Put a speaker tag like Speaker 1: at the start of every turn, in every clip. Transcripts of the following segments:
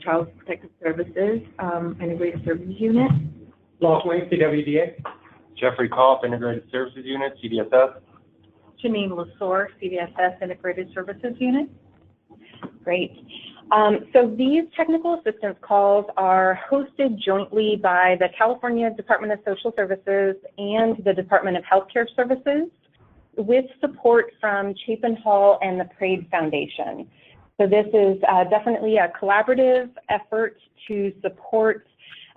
Speaker 1: Child Protective Services, Integrated Services Unit.
Speaker 2: Lawfully, CWDA.
Speaker 3: Jeffrey Kopp, Integrated Services Unit, CDSS.
Speaker 4: Janine Lesor, CDSS Integrated Services Unit.
Speaker 5: Great. So these technical assistance calls are hosted jointly by the California Department of Social Services and the Department of Healthcare Services with support from Chapin Hall and the Praed Foundation. So this is definitely a collaborative effort to support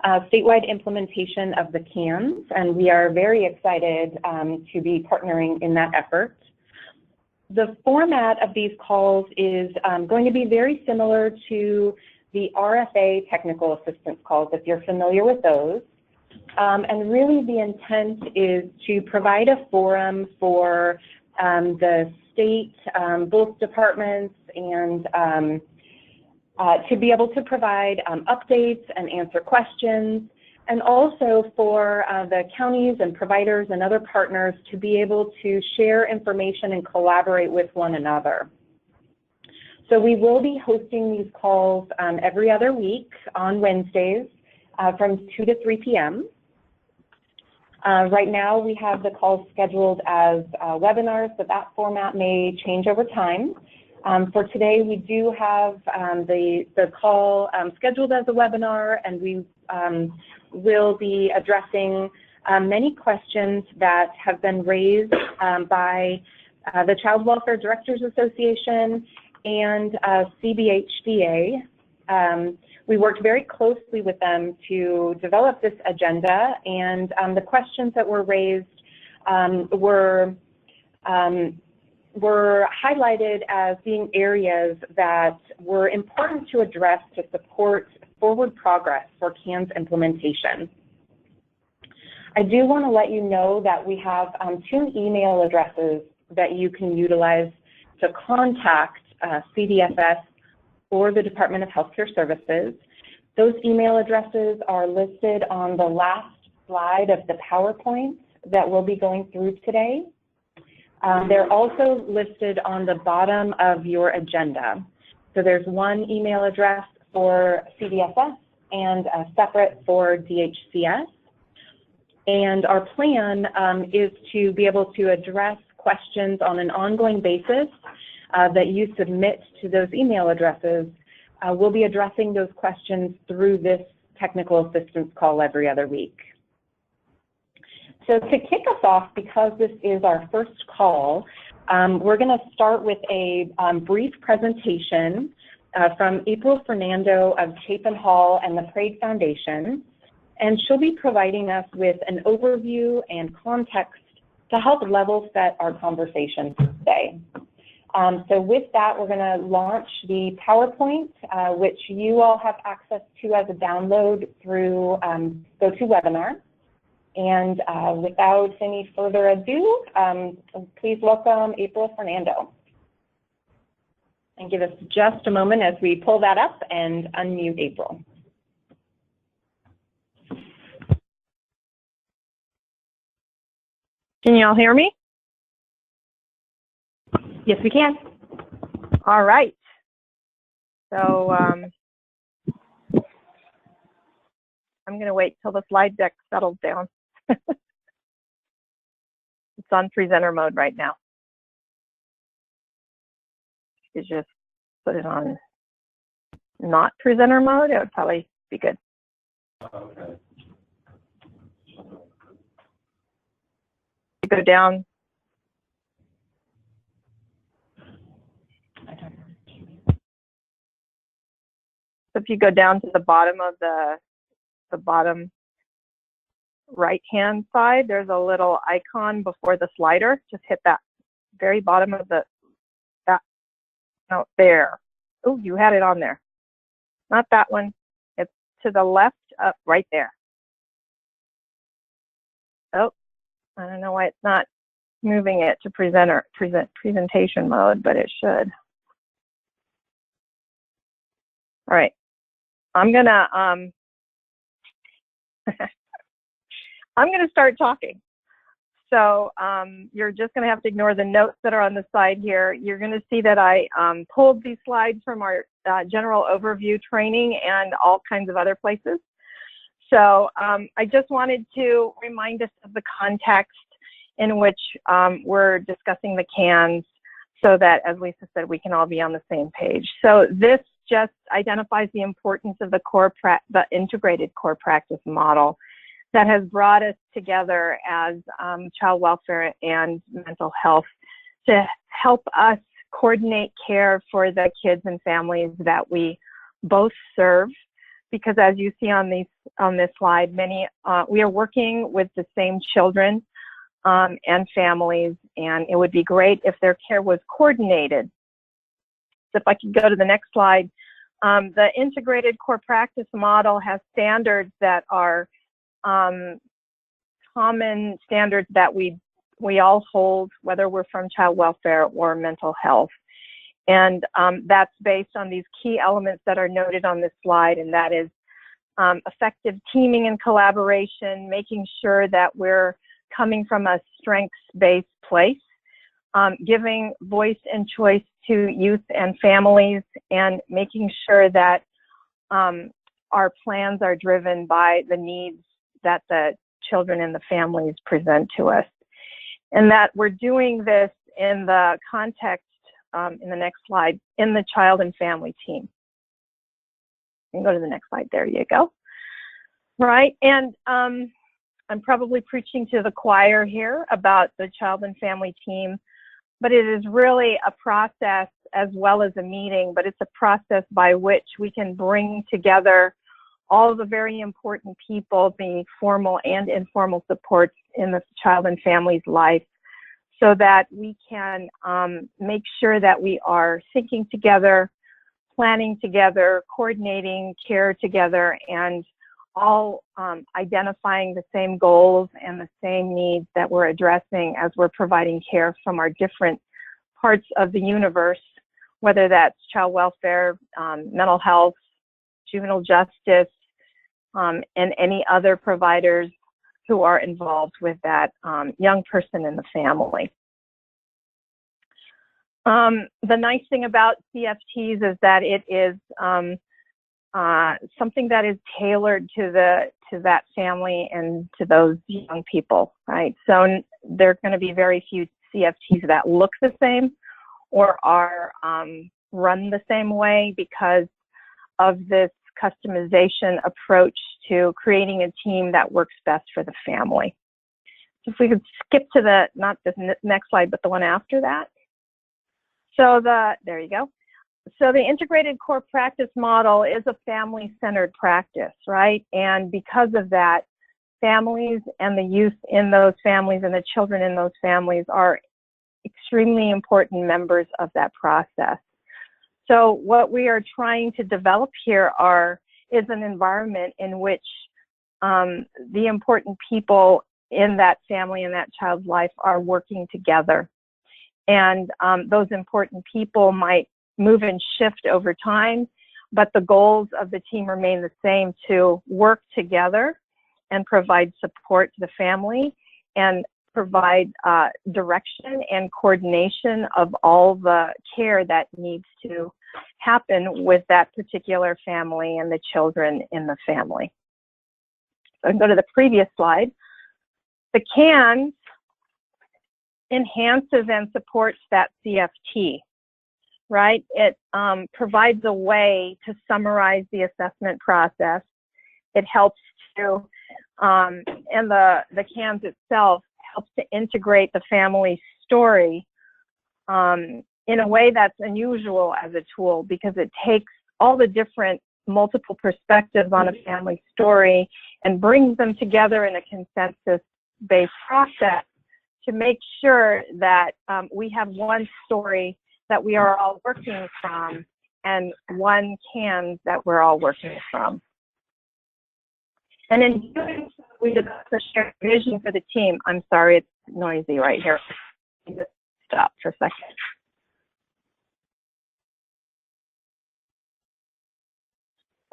Speaker 5: statewide implementation of the CANs, and we are very excited to be partnering in that effort. The format of these calls is going to be very similar to the RFA technical assistance calls, if you're familiar with those. And really the intent is to provide a forum for the state, both departments, and to be able to provide updates and answer questions, and also for the counties and providers and other partners to be able to share information and collaborate with one another. So we will be hosting these calls every other week on Wednesdays from 2 to 3 p.m. Right now we have the calls scheduled as webinars, but that format may change over time. For today, we do have the call scheduled as a webinar, and we will be addressing many questions that have been raised by the Child Welfare Directors Association and CBHDA. We worked very closely with them to develop this agenda, and the questions that were raised were highlighted as being areas that were important to address to support forward progress for CAN's implementation. I do want to let you know that we have 2 email addresses that you can utilize to contact CDSS or the Department of Healthcare Services. Those email addresses are listed on the last slide of the PowerPoint that we'll be going through today. They're also listed on the bottom of your agenda. So there's one email address for CDSS and a separate for DHCS. And our plan is to be able to address questions on an ongoing basis that you submit to those email addresses. We'll be addressing those questions through this technical assistance call every other week. So to kick us off, because this is our first call, we're going to start with a brief presentation from April Fernando of Chapin Hall and the Praed Foundation, and she'll be providing us with an overview and context to help level set our conversation today. So with that, we're going to launch the PowerPoint, which you all have access to as a download through GoToWebinar. And without any further ado, please welcome April Fernando. And give us just a moment as we pull that up and unmute April.
Speaker 6: Can you all hear me?
Speaker 5: Yes, we can.
Speaker 6: All right. So I'm going to wait till the slide deck settles down. It's on presenter mode right now. You just put it on not presenter mode, it would probably be good.
Speaker 3: Okay.
Speaker 6: You go down. So if you go down to the bottom of the bottom right-hand side, there's a little icon before the slider. Just hit that very bottom of no, there. Oh, you had it on there. Not that one. It's to the left, up right there. Oh, I don't know why it's not moving it to presentation mode, but it should. All right. I'm gonna I'm gonna start talking. So you're just going to have to ignore the notes that are on the side here. You're going to see that I pulled these slides from our general overview training and all kinds of other places. So I just wanted to remind us of the context in which we're discussing the CANs so that, as Lisa said, we can all be on the same page. So this just identifies the importance of the integrated core practice model that has brought us together as child welfare and mental health to help us coordinate care for the kids and families that we both serve. Because as you see on this slide, we are working with the same children and families, and it would be great if their care was coordinated. So if I could go to the next slide, the integrated core practice model has standards that are common standards that we all hold, whether we're from child welfare or mental health. And that's based on these key elements that are noted on this slide, and that is effective teaming and collaboration, making sure that we're coming from a strengths-based place, giving voice and choice to youth and families, and making sure that our plans are driven by the needs that the children and the families present to us. And that we're doing this in the context, in the next slide, in the child and family team. You can go to the next slide, there you go. Right, and I'm probably preaching to the choir here about the child and family team, but it is really a process as well as a meeting, but it's a process by which we can bring together all the very important people, the formal and informal supports in the child and family's life, so that we can make sure that we are thinking together, planning together, coordinating care together, and all identifying the same goals and the same needs that we're addressing as we're providing care from our different parts of the universe, whether that's child welfare, mental health, juvenile justice, and any other providers who are involved with that young person in the family. The nice thing about CFTs is that it is something that is tailored to that family and to those young people, right? So there are going to be very few CFTs that look the same or are run the same way because of this customization approach to creating a team that works best for the family. So if we could skip to not this next slide, but the one after that. So there you go. So the integrated core practice model is a family-centered practice, right? And because of that, families and the youth in those families and the children in those families are extremely important members of that process. So what we are trying to develop here is an environment in which the important people in that family and that child's life are working together. And those important people might move and shift over time, but the goals of the team remain the same: to work together and provide support to the family and provide direction and coordination of all the care that needs to happen with that particular family and the children in the family. So go to the previous slide. The CANS enhances and supports that CFT, right? It provides a way to summarize the assessment process. It helps to, and the CANS itself helps to integrate the family story in a way that's unusual as a tool, because it takes all the different multiple perspectives on a family story and brings them together in a consensus-based process to make sure that we have one story that we are all working from and one CANS that we're all working from. And in doing so, we developed a shared vision for the team. I'm sorry, it's noisy right here. Just stop for a second.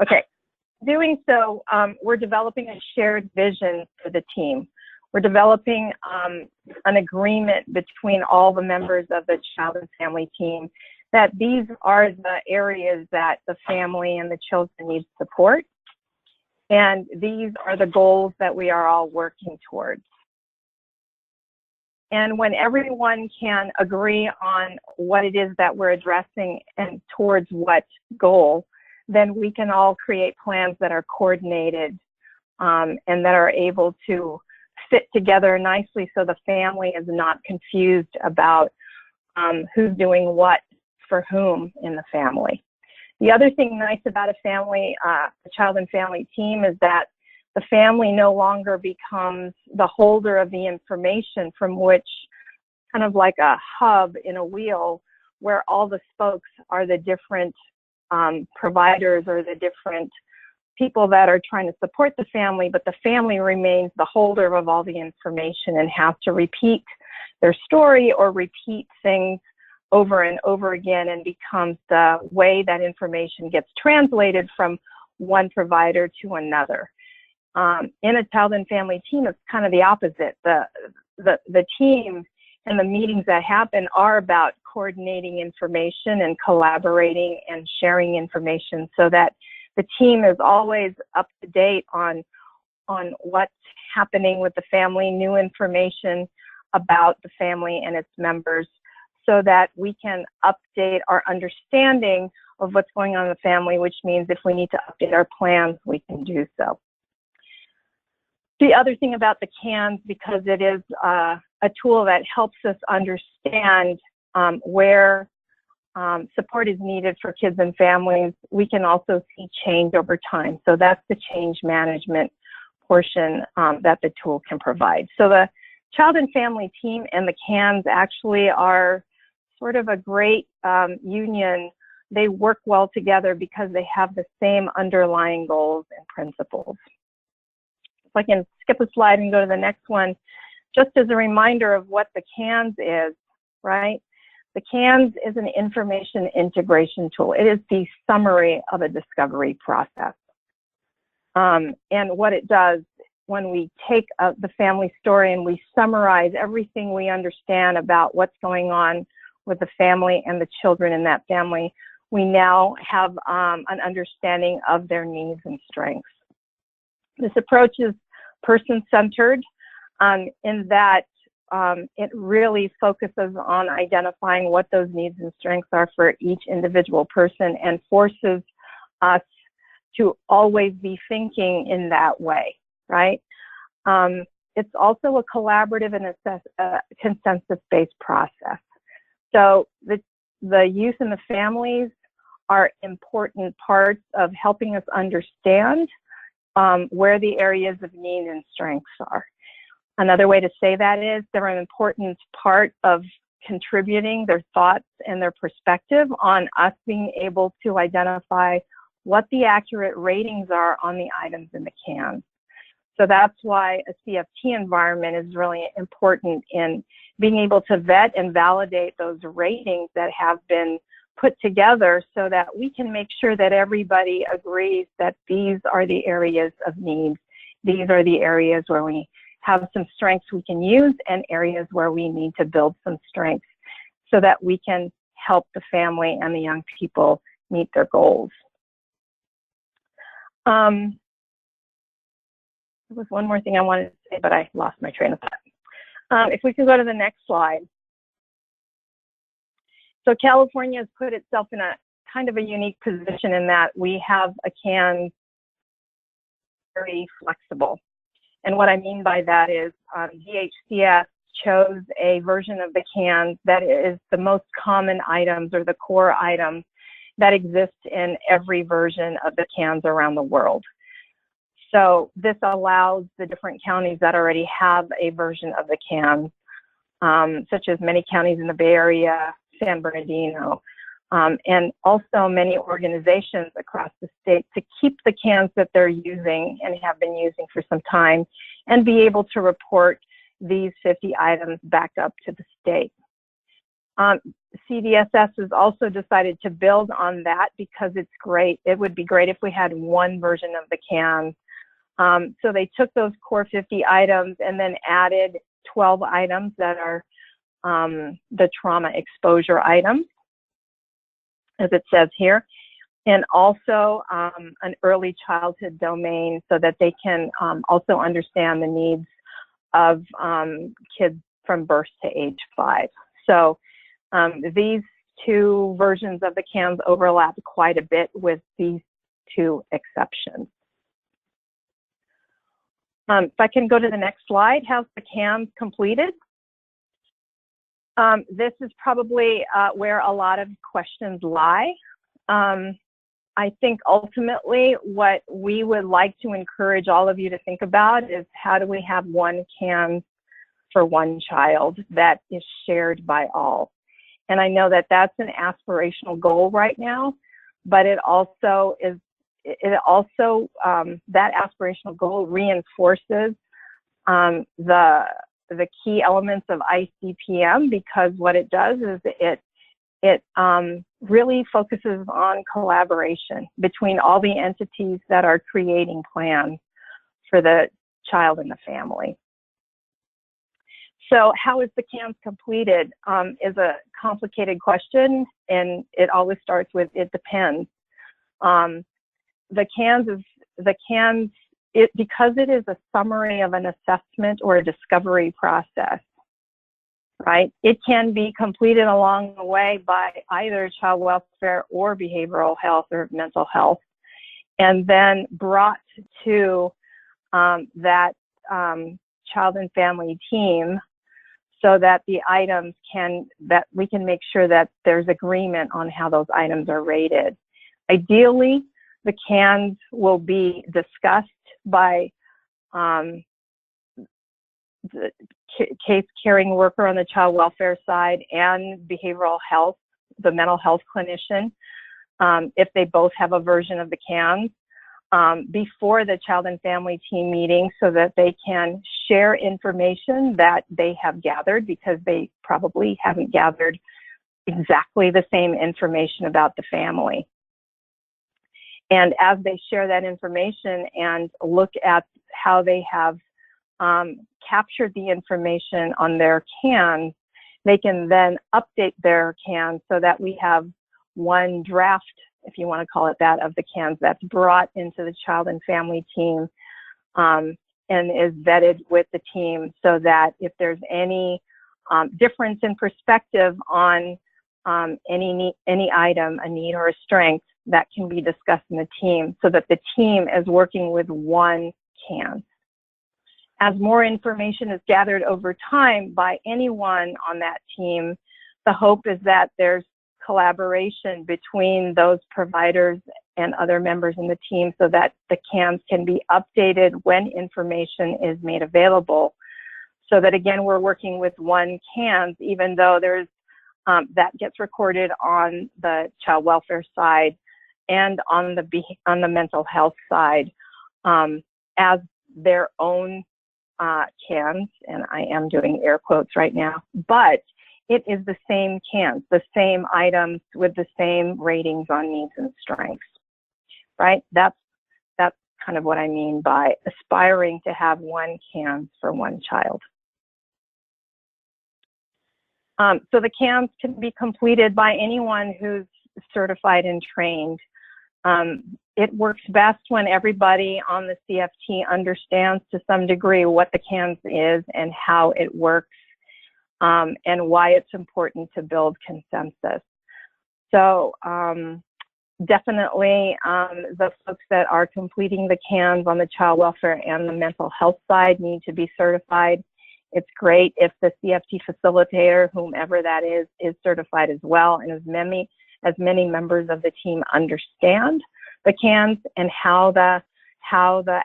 Speaker 6: Okay, doing so, we're developing a shared vision for the team. we're developing an agreement between all the members of the child and family team that these are the areas that the family and the children need support. And these are the goals that we are all working towards. And when everyone can agree on what it is that we're addressing and towards what goal, then we can all create plans that are coordinated and that are able to fit together nicely so the family is not confused about who's doing what for whom in the family. The other thing nice about a family, a child and family team, is that the family no longer becomes the holder of the information from which, kind of like a hub in a wheel, where all the spokes are the different providers or the different people that are trying to support the family, but the family remains the holder of all the information and has to repeat their story or repeat things over and over again, and becomes the way that information gets translated from one provider to another. In a child and family team, it's kind of the opposite. The team and the meetings that happen are about coordinating information and collaborating and sharing information so that the team is always up to date on what's happening with the family, new information about the family and its members, so that we can update our understanding of what's going on in the family, which means if we need to update our plans, we can do so. The other thing about the CANs, because it is a tool that helps us understand where support is needed for kids and families, we can also see change over time. So that's the change management portion that the tool can provide. So the child and family team and the CANs actually are sort of a great union. They work well together because they have the same underlying goals and principles. If I can skip a slide and go to the next one, just as a reminder of what the CANs is, right? The CANs is an information integration tool. It is the summary of a discovery process. And what it does, when we take the family story and we summarize everything we understand about what's going on with the family and the children in that family, we now have an understanding of their needs and strengths. This approach is person-centered in that it really focuses on identifying what those needs and strengths are for each individual person and forces us to always be thinking in that way, right? It's also a collaborative and a consensus-based process. So the youth and the families are important parts of helping us understand where the areas of need and strengths are. Another way to say that is they're an important part of contributing their thoughts and their perspective on us being able to identify what the accurate ratings are on the items in the CAN. So that's why a CFT environment is really important in being able to vet and validate those ratings that have been put together so that we can make sure that everybody agrees that these are the areas of need. These are the areas where we have some strengths we can use and areas where we need to build some strengths so that we can help the family and the young people meet their goals. There was one more thing I wanted to say, but I lost my train of thought. If we can go to the next slide. So California has put itself in a kind of a unique position in that we have a CAN very flexible. And what I mean by that is DHCS chose a version of the CAN that is the most common items or the core items that exist in every version of the CANs around the world. So this allows the different counties that already have a version of the CAN, such as many counties in the Bay Area, San Bernardino, and also many organizations across the state to keep the CANs that they're using and have been using for some time and be able to report these 50 items back up to the state. CDSS has also decided to build on that because it's great. It would be great if we had one version of the CAN So they took those core 50 items and then added 12 items that are the trauma exposure items, as it says here, and also an early childhood domain so that they can also understand the needs of kids from birth to age 5. So these two versions of the CANs overlap quite a bit with these two exceptions. If I can go to the next slide, how's the CANs completed? This is probably where a lot of questions lie. I think ultimately what we would like to encourage all of you to think about is how do we have one CAN for one child that is shared by all. And I know that that's an aspirational goal right now, but it also is, that aspirational goal reinforces the key elements of ICPM, because what it does is it really focuses on collaboration between all the entities that are creating plans for the child and the family. So how is the CANs completed is a complicated question, and it always starts with it depends. The CANs, because it is a summary of an assessment or a discovery process, right? It can be completed along the way by either child welfare or behavioral health or mental health, and then brought to that child and family team so that the items that we can make sure that there's agreement on how those items are rated. Ideally, the CANs will be discussed by the case caring worker on the child welfare side and behavioral health, the mental health clinician, if they both have a version of the CANs, before the child and family team meeting so that they can share information that they have gathered, because they probably haven't gathered exactly the same information about the family. And as they share that information and look at how they have captured the information on their CANs, they can then update their CANs so that we have one draft, if you want to call it that, of the CANs that's brought into the child and family team and is vetted with the team, so that if there's any difference in perspective on any item, a need or a strength, that can be discussed in the team so that the team is working with one CAN. As more information is gathered over time by anyone on that team, the hope is that there's collaboration between those providers and other members in the team so that the CANs can be updated when information is made available. So that again, we're working with one CANs, even though there's that gets recorded on the child welfare side and on the mental health side as their own CANs, and I am doing air quotes right now, but it is the same CANs, the same items with the same ratings on needs and strengths, right? That's kind of what I mean by aspiring to have one CANs for one child. So the CANs can be completed by anyone who's certified and trained. It works best when everybody on the CFT understands to some degree what the CANs is and how it works, and why it's important to build consensus. So definitely the folks that are completing the CANs on the child welfare and the mental health side need to be certified. It's great if the CFT facilitator, whomever that is certified as well, and as many members of the team understand the CANs and how the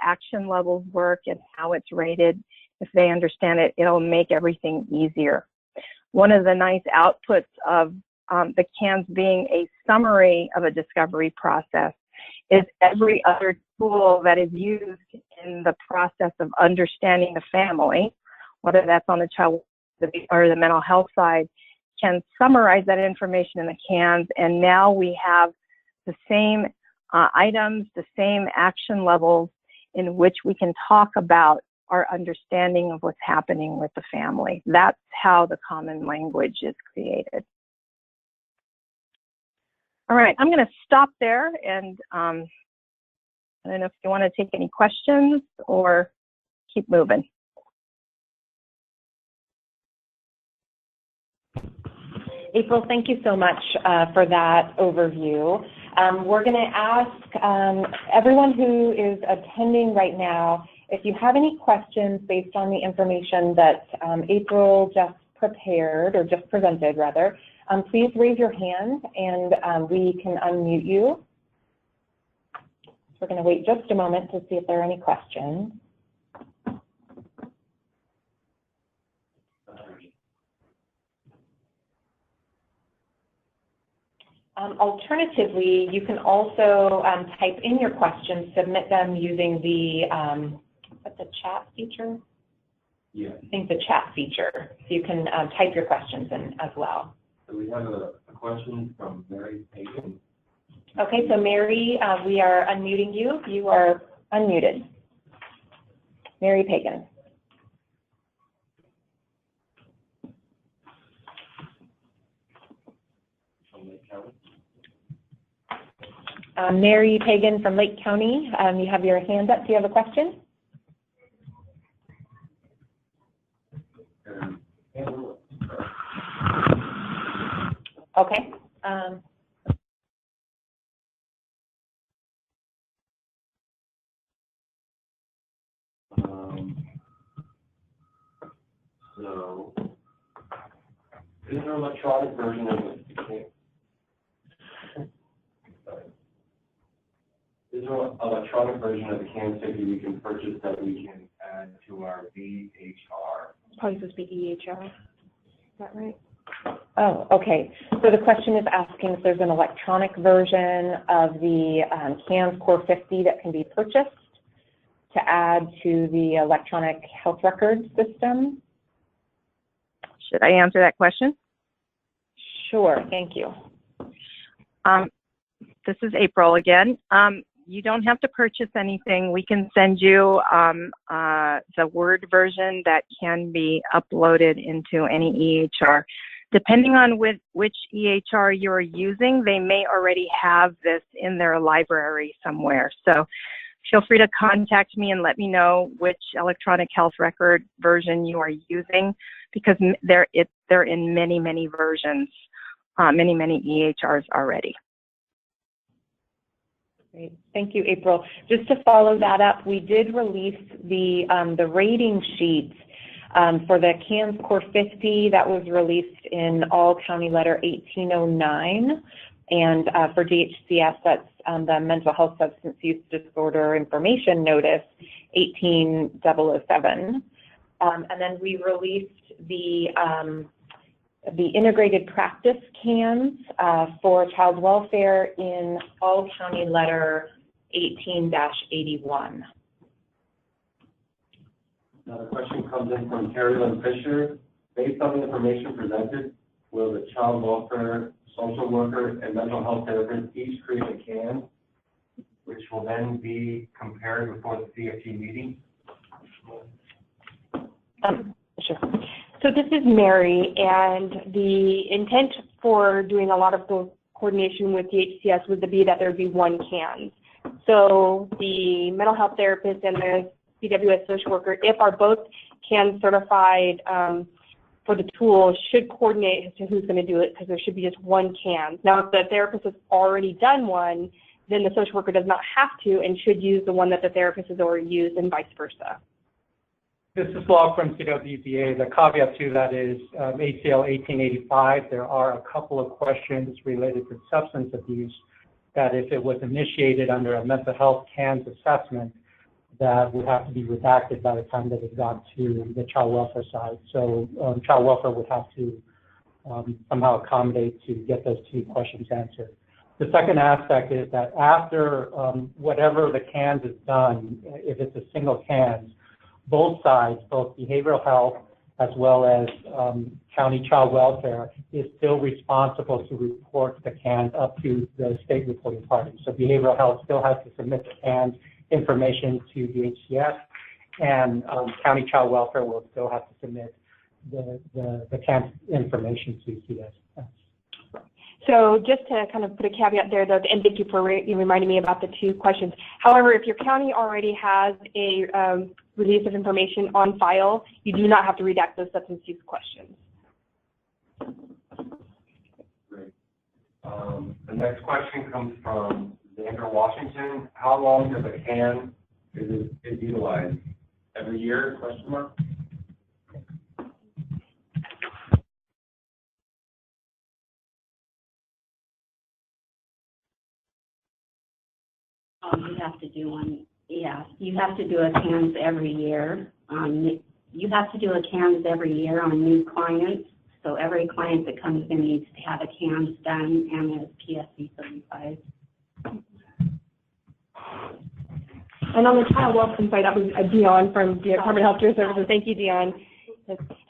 Speaker 6: action levels work and how it's rated. If they understand it, it'll make everything easier. One of the nice outputs of the CANs being a summary of a discovery process is every other tool that is used in the process of understanding the family, whether that's on the child or the mental health side, can summarize that information in the CANs, and now we have the same items, the same action levels, in which we can talk about our understanding of what's happening with the family. That's how the common language is created. All right, I'm going to stop there, and I don't know if you want to take any questions or keep moving.
Speaker 5: April, thank you so much for that overview. We're going to ask everyone who is attending right now, if you have any questions based on the information that April just prepared, or just presented rather, please raise your hand and we can unmute you. We're going to wait just a moment to see if there are any questions. Alternatively, you can also type in your questions, submit them using the chat feature?
Speaker 3: Yeah.
Speaker 5: I think the chat feature. So you can type your questions in as well.
Speaker 3: So we have a question from Mary Pagan.
Speaker 5: Okay, so Mary, we are unmuting you. You are unmuted. Mary Pagan. Mary Pagan from Lake County, you have your hand up. Do you have a question? Okay.
Speaker 3: So, is there an electronic version of it? Is there an electronic version of the CAN sticky we can purchase that we can add to our VHR?
Speaker 1: Probably supposed to be EHR. Is that right?
Speaker 5: Oh, okay. So the question is asking if there's an electronic version of the CANS Core 50 that can be purchased to add to the electronic health record system.
Speaker 6: Should I answer that question?
Speaker 5: Sure, thank you.
Speaker 6: This is April again. You don't have to purchase anything. We can send you the Word version that can be uploaded into any EHR. Depending on which EHR you're using, they may already have this in their library somewhere. So feel free to contact me and let me know which electronic health record version you are using, because they're in many, many versions, many EHRs already.
Speaker 5: Great. Thank you, April. Just to follow that up, we did release the rating sheet for the CANS Core 50 that was released in All County Letter 1809. And for DHCS, that's the Mental Health Substance Use Disorder Information Notice 18007. And then we released the integrated practice CANS for child welfare in All County Letter 18-81.
Speaker 3: Now the question comes in from Carrie Lynn Fisher. Based on the information presented, will the child welfare, social worker, and mental health therapist each create a CAN, which will then be compared before the CFT meeting?
Speaker 5: Sure.
Speaker 1: So this is Mary, and the intent for doing a lot of the coordination with the HCS would be that there would be one CANS. So the mental health therapist and the CWS social worker, if are both CANS certified for the tool, should coordinate as to who's going to do it, because there should be just one CANS. Now, if the therapist has already done one, then the social worker does not have to and should use the one that the therapist has already used, and vice versa.
Speaker 2: This is Log from CWDA. The caveat to that is ACL 1885. There are a couple of questions related to substance abuse that if it was initiated under a mental health CANS assessment, that would have to be redacted by the time that it got to the child welfare side. So child welfare would have to somehow accommodate to get those two questions answered. The second aspect is that after whatever the CANS is done, if it's a single CANS, both sides, both behavioral health as well as county child welfare, is still responsible to report the CANS up to the state reporting party. So behavioral health still has to submit the CANS information to the HCS, and county child welfare will still have to submit the CAN information to CSS.
Speaker 1: So just to kind of put a caveat there, though, and thank you for reminding me about the two questions. However, if your county already has a release of information on file, you do not have to redact those substance use questions.
Speaker 3: Great. The next question comes from Xander Washington. How long does a CAN is utilized? Every year? Question mark.
Speaker 7: You have to do one. Yeah, you have to do a CANS every year. You have to do a CANS every year on new clients. So every client that comes in needs to have a CANS done and is PSC certified.
Speaker 1: And on the child welfare side, that was Dion from the Department of Healthcare Services. Thank you, Dion.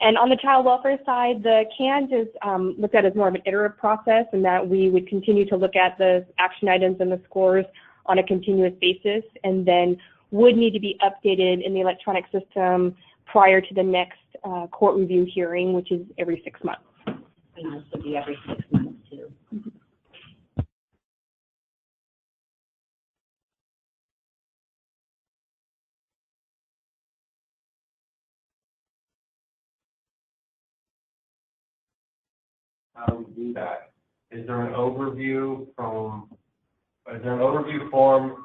Speaker 1: And on the child welfare side, the CANS is looked at as more of an iterative process, and that we would continue to look at the action items and the scores on a continuous basis, and then would need to be updated in the electronic system prior to the next court review hearing, which is every 6 months.
Speaker 7: And this would be every 6 months too.
Speaker 3: How do we do that? Is there an overview form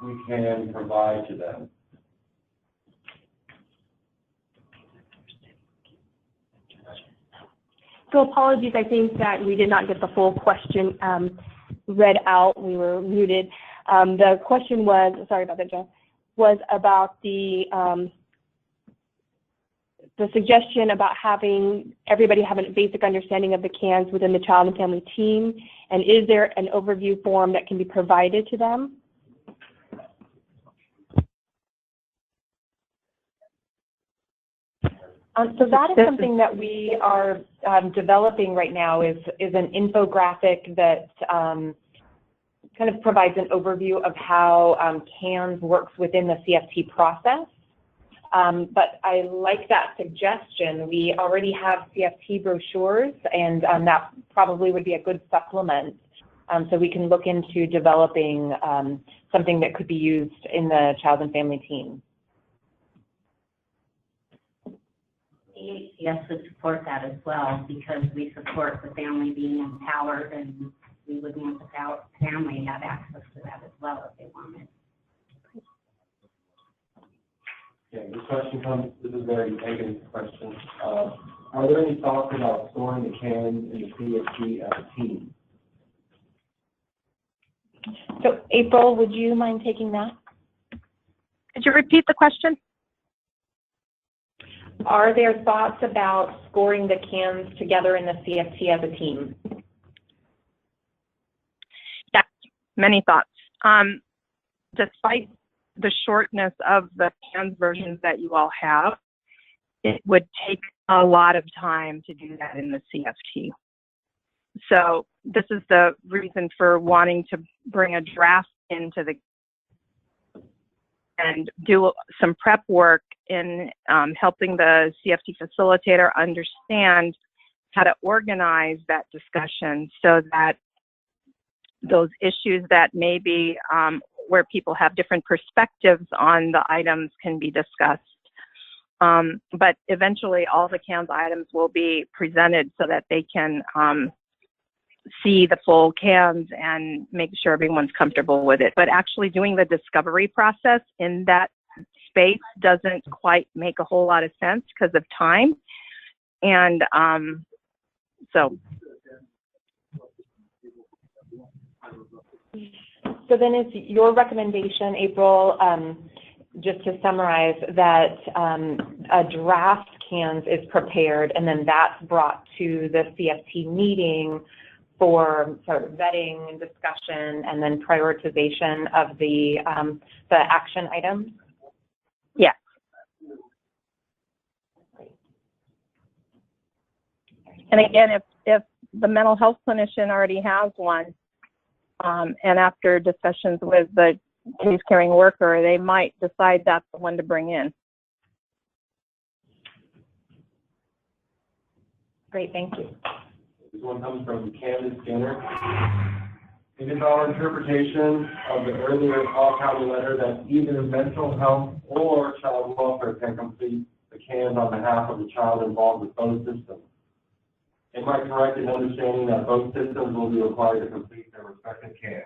Speaker 3: we can provide to them?
Speaker 1: So apologies, I think that we did not get the full question read out. We were muted. The question was, sorry about that, John, was about the suggestion about having everybody have a basic understanding of the CANs within the child and family team, and is there an overview form that can be provided to them?
Speaker 8: So that is something that we are developing right now is an infographic that kind of provides an overview of how CANS works within the CFT process. But I like that suggestion. We already have CFT brochures, and that probably would be a good supplement. So we can look into developing something that could be used in the child and family team.
Speaker 7: The HCS would support that as well, because we support the family being empowered, and we would want the family to have access to that as well if they wanted.
Speaker 3: Okay, this is Mary Hagan's question. Are there any thoughts about storing the CAN in the CFT as a team?
Speaker 8: So April, would you mind taking that?
Speaker 6: Could you repeat the question?
Speaker 8: Are there thoughts about scoring the CANs together in the CFT as a team?
Speaker 6: Yes, many thoughts. Despite the shortness of the CANs versions that you all have, it would take a lot of time to do that in the CFT. So this is the reason for wanting to bring a draft into the and do some prep work in helping the CFT facilitator understand how to organize that discussion so that those issues that maybe where people have different perspectives on the items can be discussed. But eventually all the CANS items will be presented so that they can see the full CANs and make sure everyone's comfortable with it. But actually doing the discovery process in that space doesn't quite make a whole lot of sense because of time. And so
Speaker 8: then it's your recommendation, April, just to summarize, that a draft CANs is prepared and then that's brought to the CFT meeting for sort of vetting and discussion and then prioritization of the action items?
Speaker 6: Yes. And again, if the mental health clinician already has one, and after discussions with the case carrying worker, they might decide that's the one to bring in.
Speaker 8: Great, thank you.
Speaker 3: This one comes from Candace Skinner. It is our interpretation of the earlier all-county letter that either mental health or child welfare can complete the CANs on behalf of the child involved with both systems. Am I correct in understanding that both systems will be required to complete their respective CANs?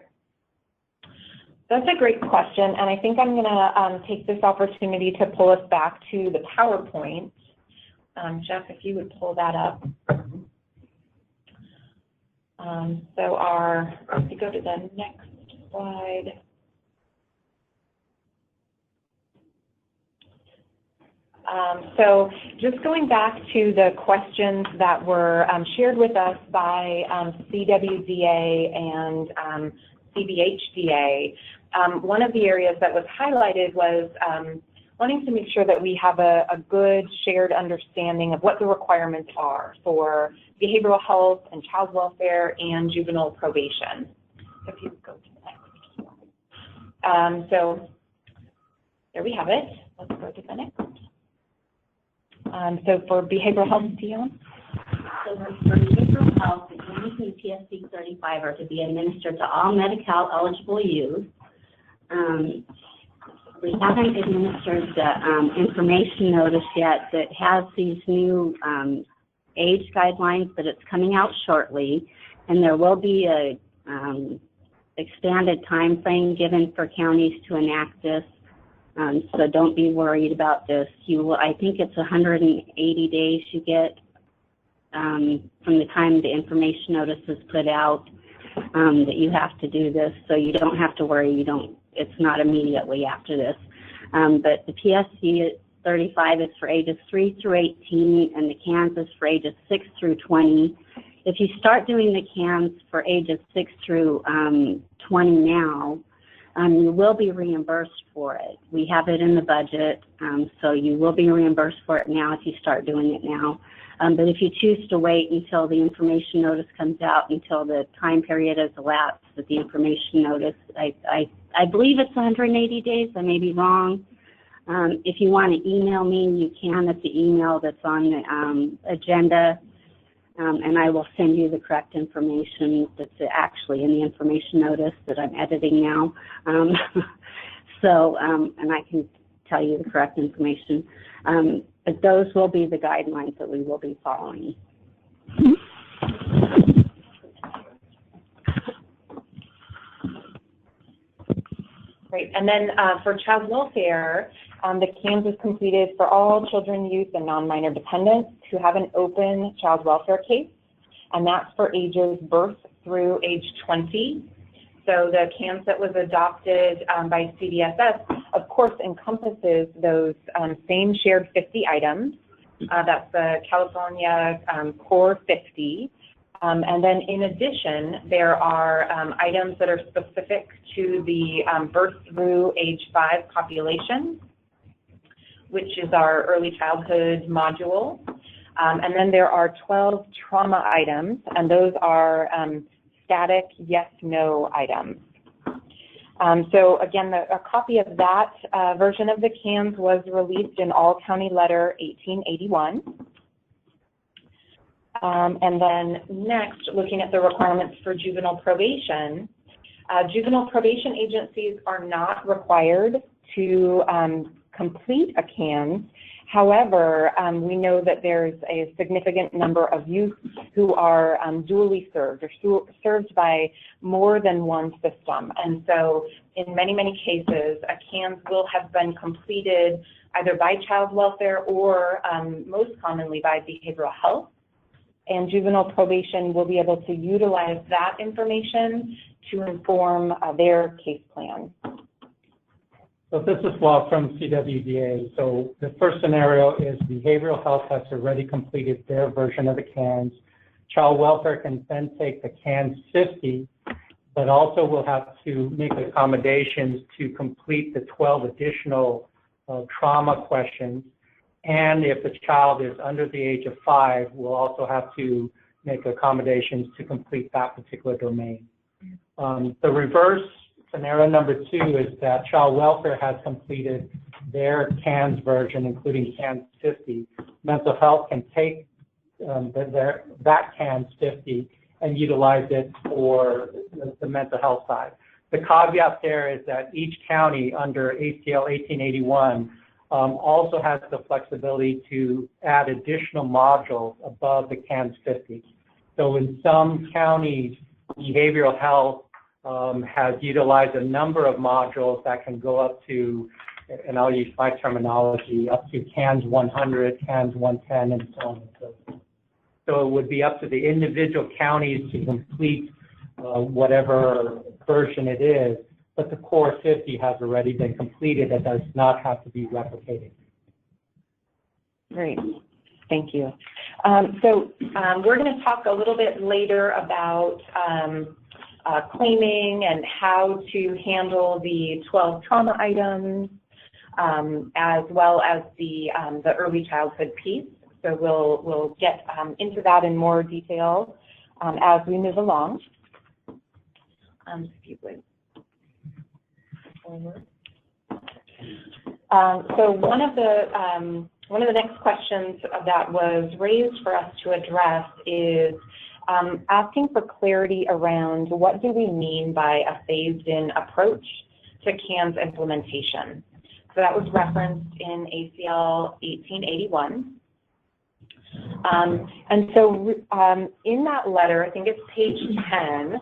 Speaker 8: That's a great question, and I think I'm going to take this opportunity to pull us back to the PowerPoint. Jeff, if you would pull that up. If you go to the next slide. So just going back to the questions that were shared with us by CWDA and CBHDA, one of the areas that was highlighted was wanting to make sure that we have a good shared understanding of what the requirements are for behavioral health and child welfare and juvenile probation. So if you go to the next slide. So there we have it. Let's go to the next. So for behavioral health, Dion?
Speaker 7: So for behavioral health, the CANs and PSC 35 are to be administered to all Medi-Cal eligible youth. We haven't administered the information notice yet that has these new age guidelines, but it's coming out shortly, and there will be a expanded time frame given for counties to enact this. So don't be worried about this. You will, I think it's 180 days you get from the time the information notice is put out that you have to do this. So you don't have to worry. It's not immediately after this. But the PSC 35 is for ages 3 through 18, and the CANs is for ages 6 through 20. If you start doing the CANs for ages 6 through 20 now, you will be reimbursed for it. We have it in the budget, so you will be reimbursed for it now if you start doing it now. But if you choose to wait until the information notice comes out, until the time period has elapsed with the information notice, I believe it's 180 days. I may be wrong. If you want to email me, you can at the email that's on the agenda, and I will send you the correct information that's actually in the information notice that I'm editing now. And I can tell you the correct information. But those will be the guidelines that we will be following.
Speaker 8: Great. And then for child welfare, the CANs is completed for all children, youth, and non-minor dependents who have an open child welfare case, and that's for ages birth through age 20. So the CANs that was adopted by CDSS, of course, encompasses those same shared 50 items. That's the California Core 50. And then in addition, there are items that are specific to the birth through age 5 population, which is our early childhood module. And then there are 12 trauma items, and those are static yes-no items. So again, a copy of that version of the CANs was released in All County Letter 1881. And then next, looking at the requirements for juvenile probation agencies are not required to complete a CANs. However, we know that there's a significant number of youth who are dually served or served by more than one system. And so in many, many cases, a CANs will have been completed either by child welfare or most commonly by behavioral health. And juvenile probation will be able to utilize that information to inform their case plan.
Speaker 2: So this is Bob from CWDA. So the first scenario is behavioral health has already completed their version of the CANs. Child welfare can then take the CANs 50, but also will have to make accommodations to complete the 12 additional trauma questions. And if the child is under the age of 5, we'll also have to make accommodations to complete that particular domain. The reverse Scenario number 2 is that child welfare has completed their CANS version, including CANS 50. Mental health can take that CANS 50 and utilize it for the mental health side. The caveat there is that each county under ACL 1881 also has the flexibility to add additional modules above the CANS 50. So in some counties, behavioral health has utilized a number of modules that can go up to, and I'll use my terminology, up to CANS 100, CANS 110, and so on and so forth. So it would be up to the individual counties to complete whatever version it is, but the core 50 has already been completed and does not have to be replicated.
Speaker 8: Great, thank you. We're going to talk a little bit later about claiming and how to handle the 12 trauma items, as well as the early childhood piece. So we'll get into that in more detail as we move along. If you would forward. So one of the next questions that was raised for us to address is asking for clarity around what do we mean by a phased-in approach to CANS implementation. So that was referenced in ACL 1881. And so in that letter, I think it's page 10,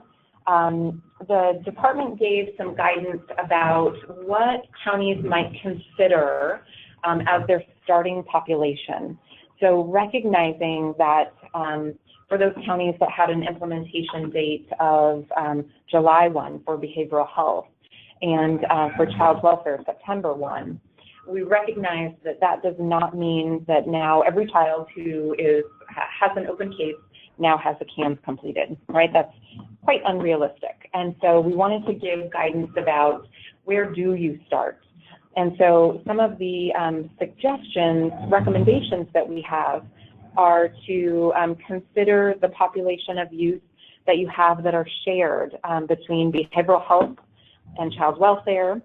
Speaker 8: the department gave some guidance about what counties might consider as their starting population. So recognizing that for those counties that had an implementation date of July 1 for behavioral health and for child welfare, September 1, we recognize that that does not mean that now every child who has an open case now has a CANS completed, right? That's quite unrealistic. And so we wanted to give guidance about where do you start. And so some of the suggestions, recommendations that we have are to consider the population of youth that you have that are shared between behavioral health and child welfare,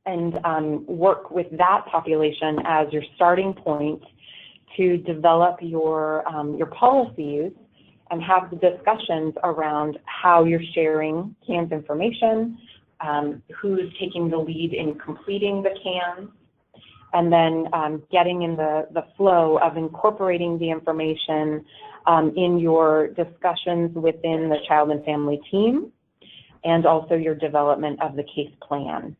Speaker 8: and work with that population as your starting point to develop your policies and have the discussions around how you're sharing CANS information, who's taking the lead in completing the CANS, and then getting in the flow of incorporating the information in your discussions within the child and family team, and also your development of the case plan.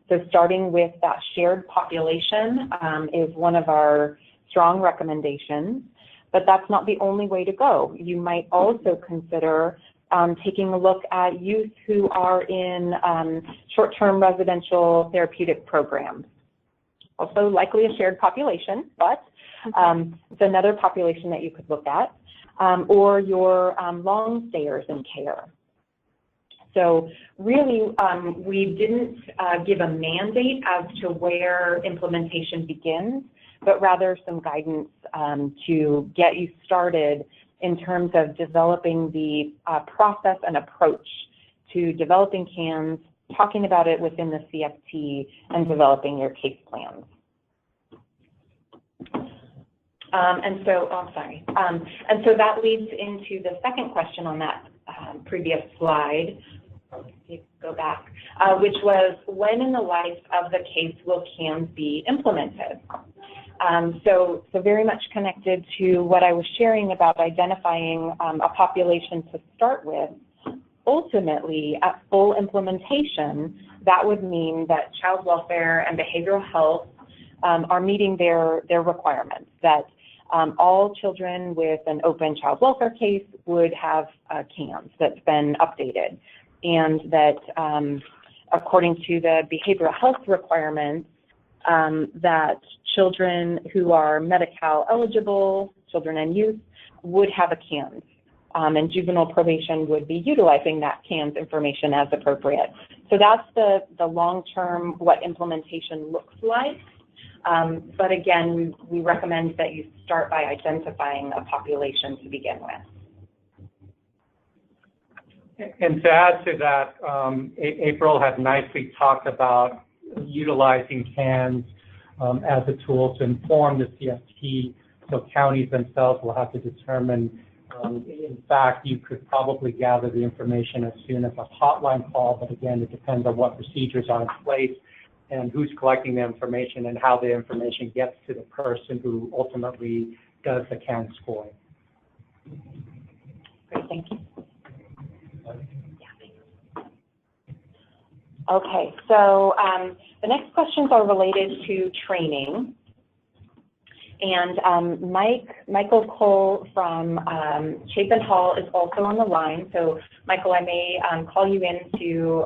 Speaker 8: So starting with that shared population is one of our strong recommendations, but that's not the only way to go. You might also consider taking a look at youth who are in short-term residential therapeutic programs. Also likely a shared population, but it's another population that you could look at, or your long stayers in care. So really, we didn't give a mandate as to where implementation begins, but rather some guidance to get you started in terms of developing the process and approach to developing CANS, talking about it within the CFT, and developing your case plans. And so that leads into the second question on that previous slide. Go back, which was, when in the life of the case will CANS be implemented? So very much connected to what I was sharing about identifying a population to start with. Ultimately, at full implementation, that would mean that child welfare and behavioral health are meeting their requirements, that all children with an open child welfare case would have CANS that's been updated, and that according to the behavioral health requirements, that children who are Medi-Cal eligible, children and youth, would have a CANS. And juvenile probation would be utilizing that CANS information as appropriate. So that's the long-term, what implementation looks like. But again, we recommend that you start by identifying a population to begin with.
Speaker 2: And to add to that, April had nicely talked about utilizing CANs as a tool to inform the CFT, so counties themselves will have to determine. In fact, you could probably gather the information as soon as a hotline call, but again, it depends on what procedures are in place and who's collecting the information and how the information gets to the person who ultimately does the CAN scoring.
Speaker 8: Great, thank you. Okay, so the next questions are related to training. And Michael Cole from Chapin Hall is also on the line. So Michael, I may call you in to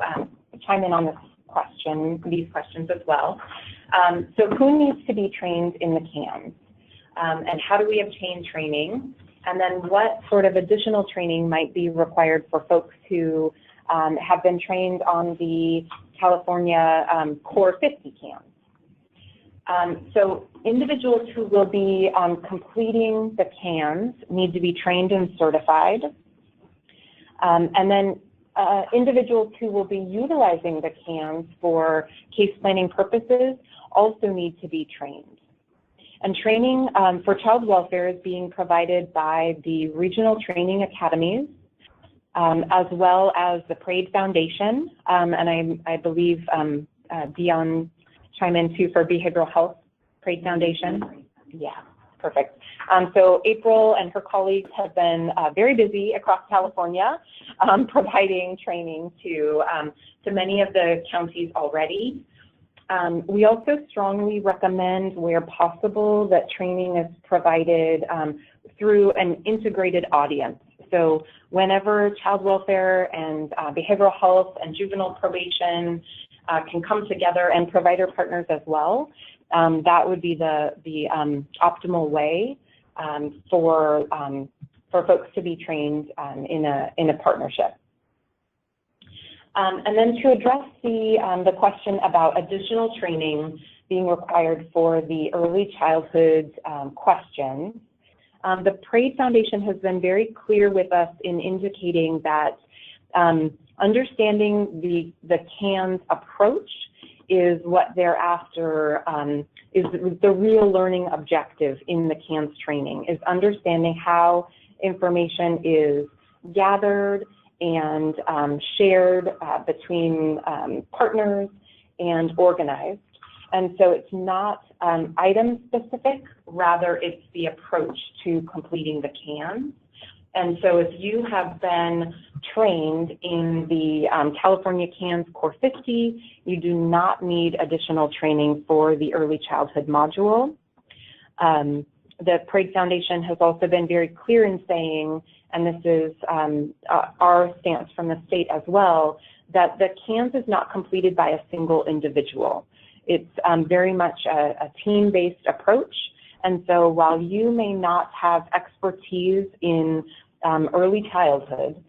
Speaker 8: chime in on this question, these questions as well. So who needs to be trained in the CANs? And how do we obtain training? And then what sort of additional training might be required for folks who have been trained on the California Core 50 CANs? So individuals who will be completing the CANs need to be trained and certified. And then individuals who will be utilizing the CANs for case planning purposes also need to be trained. And training for child welfare is being provided by the regional training academies, as well as the Parade Foundation, and I believe Dion chime in too for behavioral health, Parade Foundation. Yeah, perfect. So April and her colleagues have been very busy across California providing training to many of the counties already. We also strongly recommend, where possible, that training is provided through an integrated audience. So whenever child welfare and behavioral health and juvenile probation can come together, and provider partners as well, that would be the optimal way for folks to be trained in a partnership. And then to address the question about additional training being required for the early childhood questions, the Parade Foundation has been very clear with us in indicating that understanding the CANs approach is what they're after, is the real learning objective in the CANs training, is understanding how information is gathered and shared between partners and organized. And so it's not item specific, rather it's the approach to completing the CANs. And so if you have been trained in the California CANs Core 50, you do not need additional training for the early childhood module. The Parade Foundation has also been very clear in saying, and this is our stance from the state as well, that the CANs is not completed by a single individual. It's very much a team-based approach. And so while you may not have expertise in early childhood,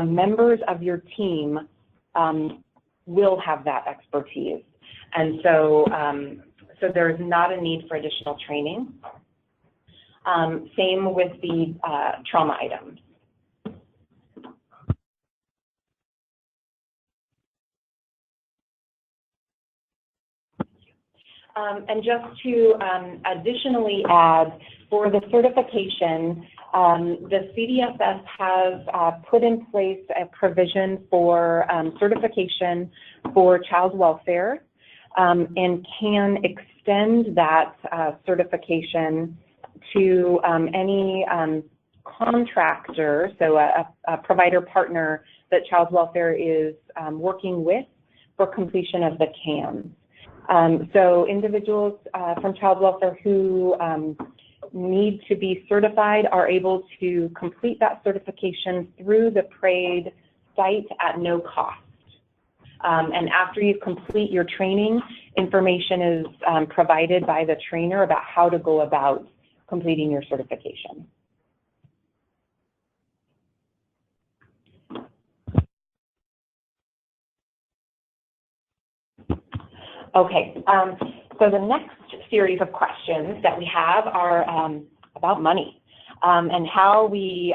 Speaker 8: members of your team will have that expertise. And so, so there's not a need for additional training. Same with the trauma items. And just to additionally add, for the certification, the CDFS has put in place a provision for certification for child welfare and can extend that certification to any contractor, so a provider partner that child welfare is working with for completion of the CANs. So individuals from child welfare who need to be certified are able to complete that certification through the Parade site at no cost. And after you complete your training, information is provided by the trainer about how to go about completing your certification. Okay, so the next series of questions that we have are about money and how we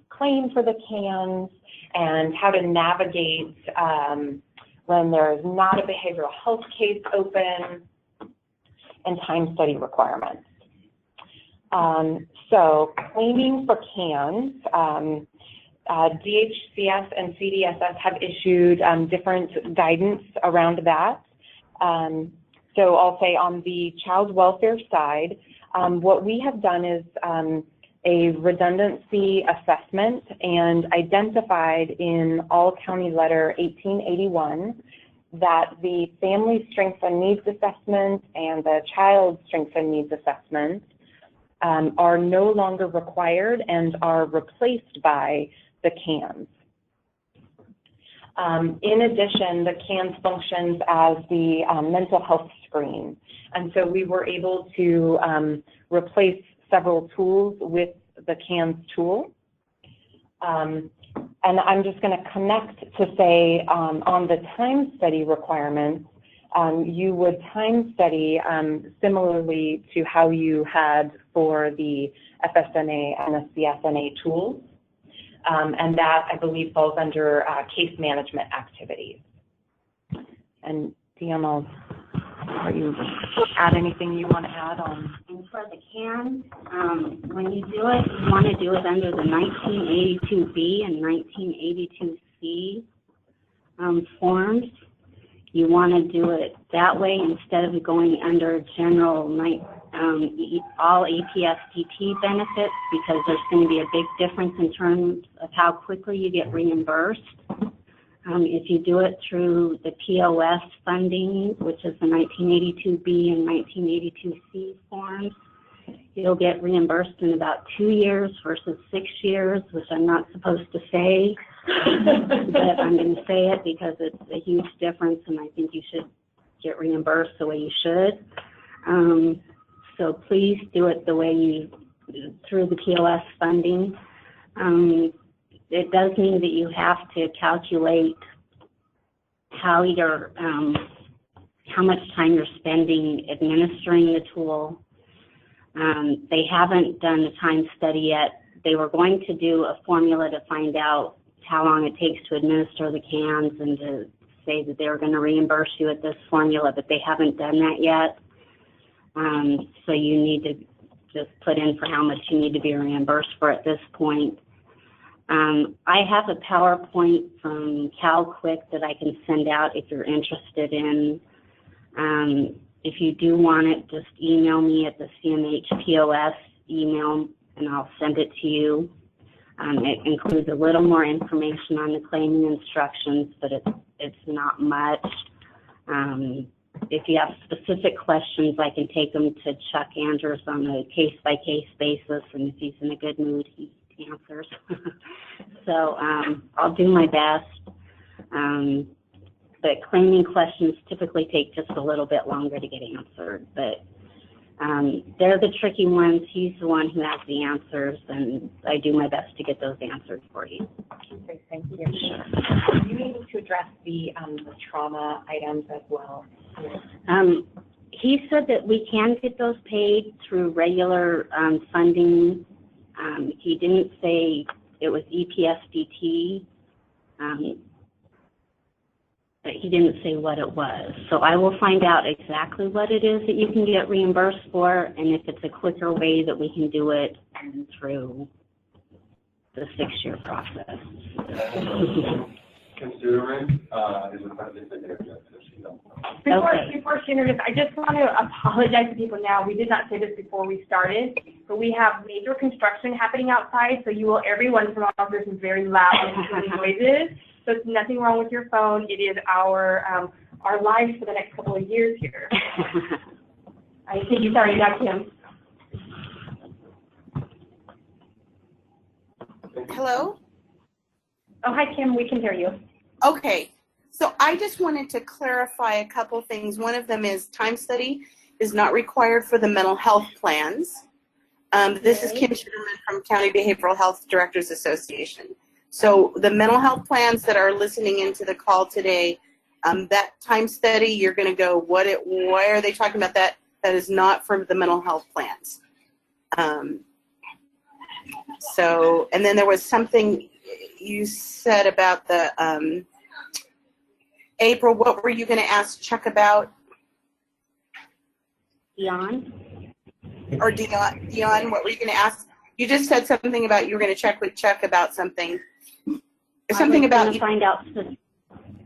Speaker 8: claim for the CANs and how to navigate when there is not a behavioral health case open, and time study requirements. So claiming for CANs, DHCS and CDSS have issued different guidance around that. So I'll say on the child welfare side, what we have done is a redundancy assessment and identified in All County Letter 1881 that the Family Strengths and Needs Assessment and the Child Strengths and Needs Assessment are no longer required and are replaced by the CANs. In addition, the CANs functions as the mental health screen. And so we were able to replace several tools with the CANs tool. And I'm just going to connect to say on the time study requirements, you would time study similarly to how you had for the FSNA and the CSNA tools. And that, I believe, falls under case management activities. And DML, are you add anything you want to add on?
Speaker 7: And for the CAN, when you do it, you want to do it under the 1982B and 1982C forms. You want to do it that way instead of going under general all APSDT benefits, because there's going to be a big difference in terms of how quickly you get reimbursed. If you do it through the POS funding, which is the 1982B and 1982C forms, you'll get reimbursed in about 2 years versus 6 years, which I'm not supposed to say, but I'm going to say it because it's a huge difference, and I think you should get reimbursed the way you should. So please do it the way you, through the POS funding. It does mean that you have to calculate how much time you're spending administering the tool. They haven't done a time study yet. They were going to do a formula to find out how long it takes to administer the CANs and to say that they were going to reimburse you at this formula, but they haven't done that yet. So you need to just put in for how much you need to be reimbursed for at this point. I have a PowerPoint from CalQuick that I can send out if you're interested in. If you do want it, just email me at the CMH POS email and I'll send it to you. It includes a little more information on the claiming instructions, but it's not much. If you have specific questions, I can take them to Chuck Andrews on a case-by-case basis, and if he's in a good mood, he answers. So I'll do my best. But claiming questions typically take just a little bit longer to get answered. But they're the tricky ones. He's the one who has the answers, and I do my best to get those answered for you.
Speaker 8: Okay, thank you. Sure. Are you able to address the trauma items as well?
Speaker 7: He said that we can get those paid through regular funding. He didn't say it was EPSDT, but he didn't say what it was. So I will find out exactly what it is that you can get reimbursed for, and if it's a quicker way that we can do it through the 6-year process.
Speaker 3: Considering is requested to
Speaker 1: Before she introduces, I just want to apologize to people now. We did not say this before we started, but we have major construction happening outside, so you will every once in a while hear some very loud and noises. So it's nothing wrong with your phone. It is our lives for the next couple of years here. I think you sorry, not Kim.
Speaker 9: Hello?
Speaker 1: Oh, hi, Kim. We can hear you.
Speaker 9: Okay. So I just wanted to clarify a couple things. One of them is time study is not required for the mental health plans. This is Kim Schitterman from County Behavioral Health Directors Association. So the mental health plans that are listening into the call today, that time study, you're going to go, why are they talking about that? That is not for the mental health plans. So, and then there was something, you said about the, April, what were you going to ask Chuck about?
Speaker 7: Dion?
Speaker 9: Or Dion, what were you going to ask? You just said something about you were going to check with Chuck about something. Something about.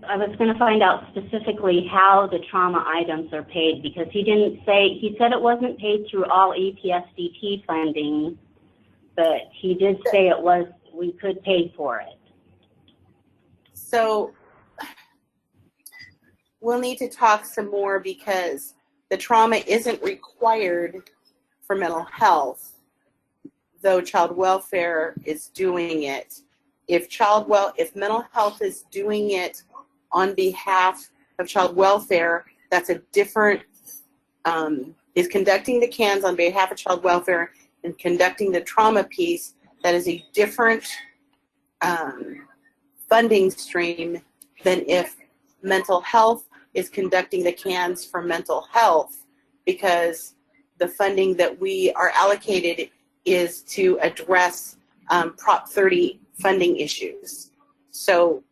Speaker 7: I was going to find out specifically how the trauma items are paid, because he didn't say, he said it wasn't paid through all APSDP funding, but he did say it was, we could pay for it.
Speaker 9: So we'll need to talk some more, because the trauma isn't required for mental health, though child welfare is doing it. If mental health is doing it on behalf of child welfare, that's a different, is conducting the CANs on behalf of child welfare and conducting the trauma piece, that is a different funding stream than if mental health is conducting the CANs for mental health, because the funding that we are allocated is to address Prop 30 funding issues. So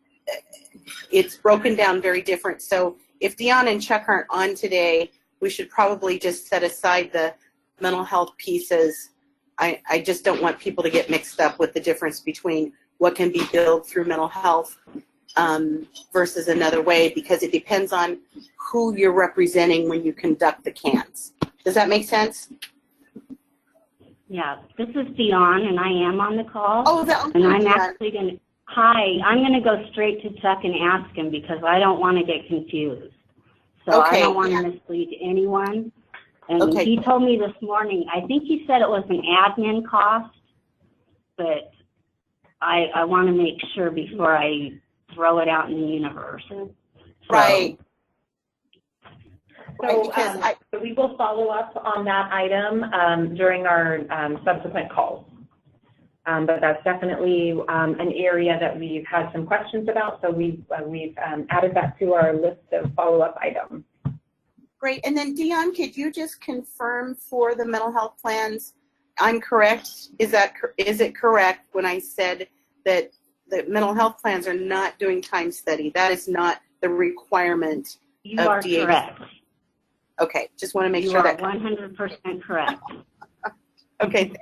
Speaker 9: it's broken down very different. So if Dion and Chuck aren't on today, we should probably just set aside the mental health pieces. I just don't want people to get mixed up with the difference between what can be billed through mental health versus another way, because it depends on who you're representing when you conduct the CANs. Does that make sense?
Speaker 7: Yeah, this is Dion, and I am on the call.
Speaker 9: Oh,
Speaker 7: and I'm actually going to, I'm going to go straight to Chuck and ask him, because I don't want to get confused. So
Speaker 9: okay.
Speaker 7: I don't want to mislead anyone. And he told me this morning, I think he said it was an admin cost, but I want to make sure before I throw it out in the universe. So,
Speaker 9: right.
Speaker 8: So we will follow up on that item during our subsequent calls. But that's definitely an area that we've had some questions about, so we've added that to our list of follow-up items.
Speaker 9: Great. And then Dion, could you just confirm for the mental health plans, I'm correct? Is it correct when I said that the mental health plans are not doing time study? That is not the requirement
Speaker 7: you
Speaker 9: of
Speaker 7: are
Speaker 9: DH.
Speaker 7: Correct.
Speaker 9: Okay, just want to make
Speaker 7: you
Speaker 9: sure that.
Speaker 7: You are 100% correct.
Speaker 9: Okay.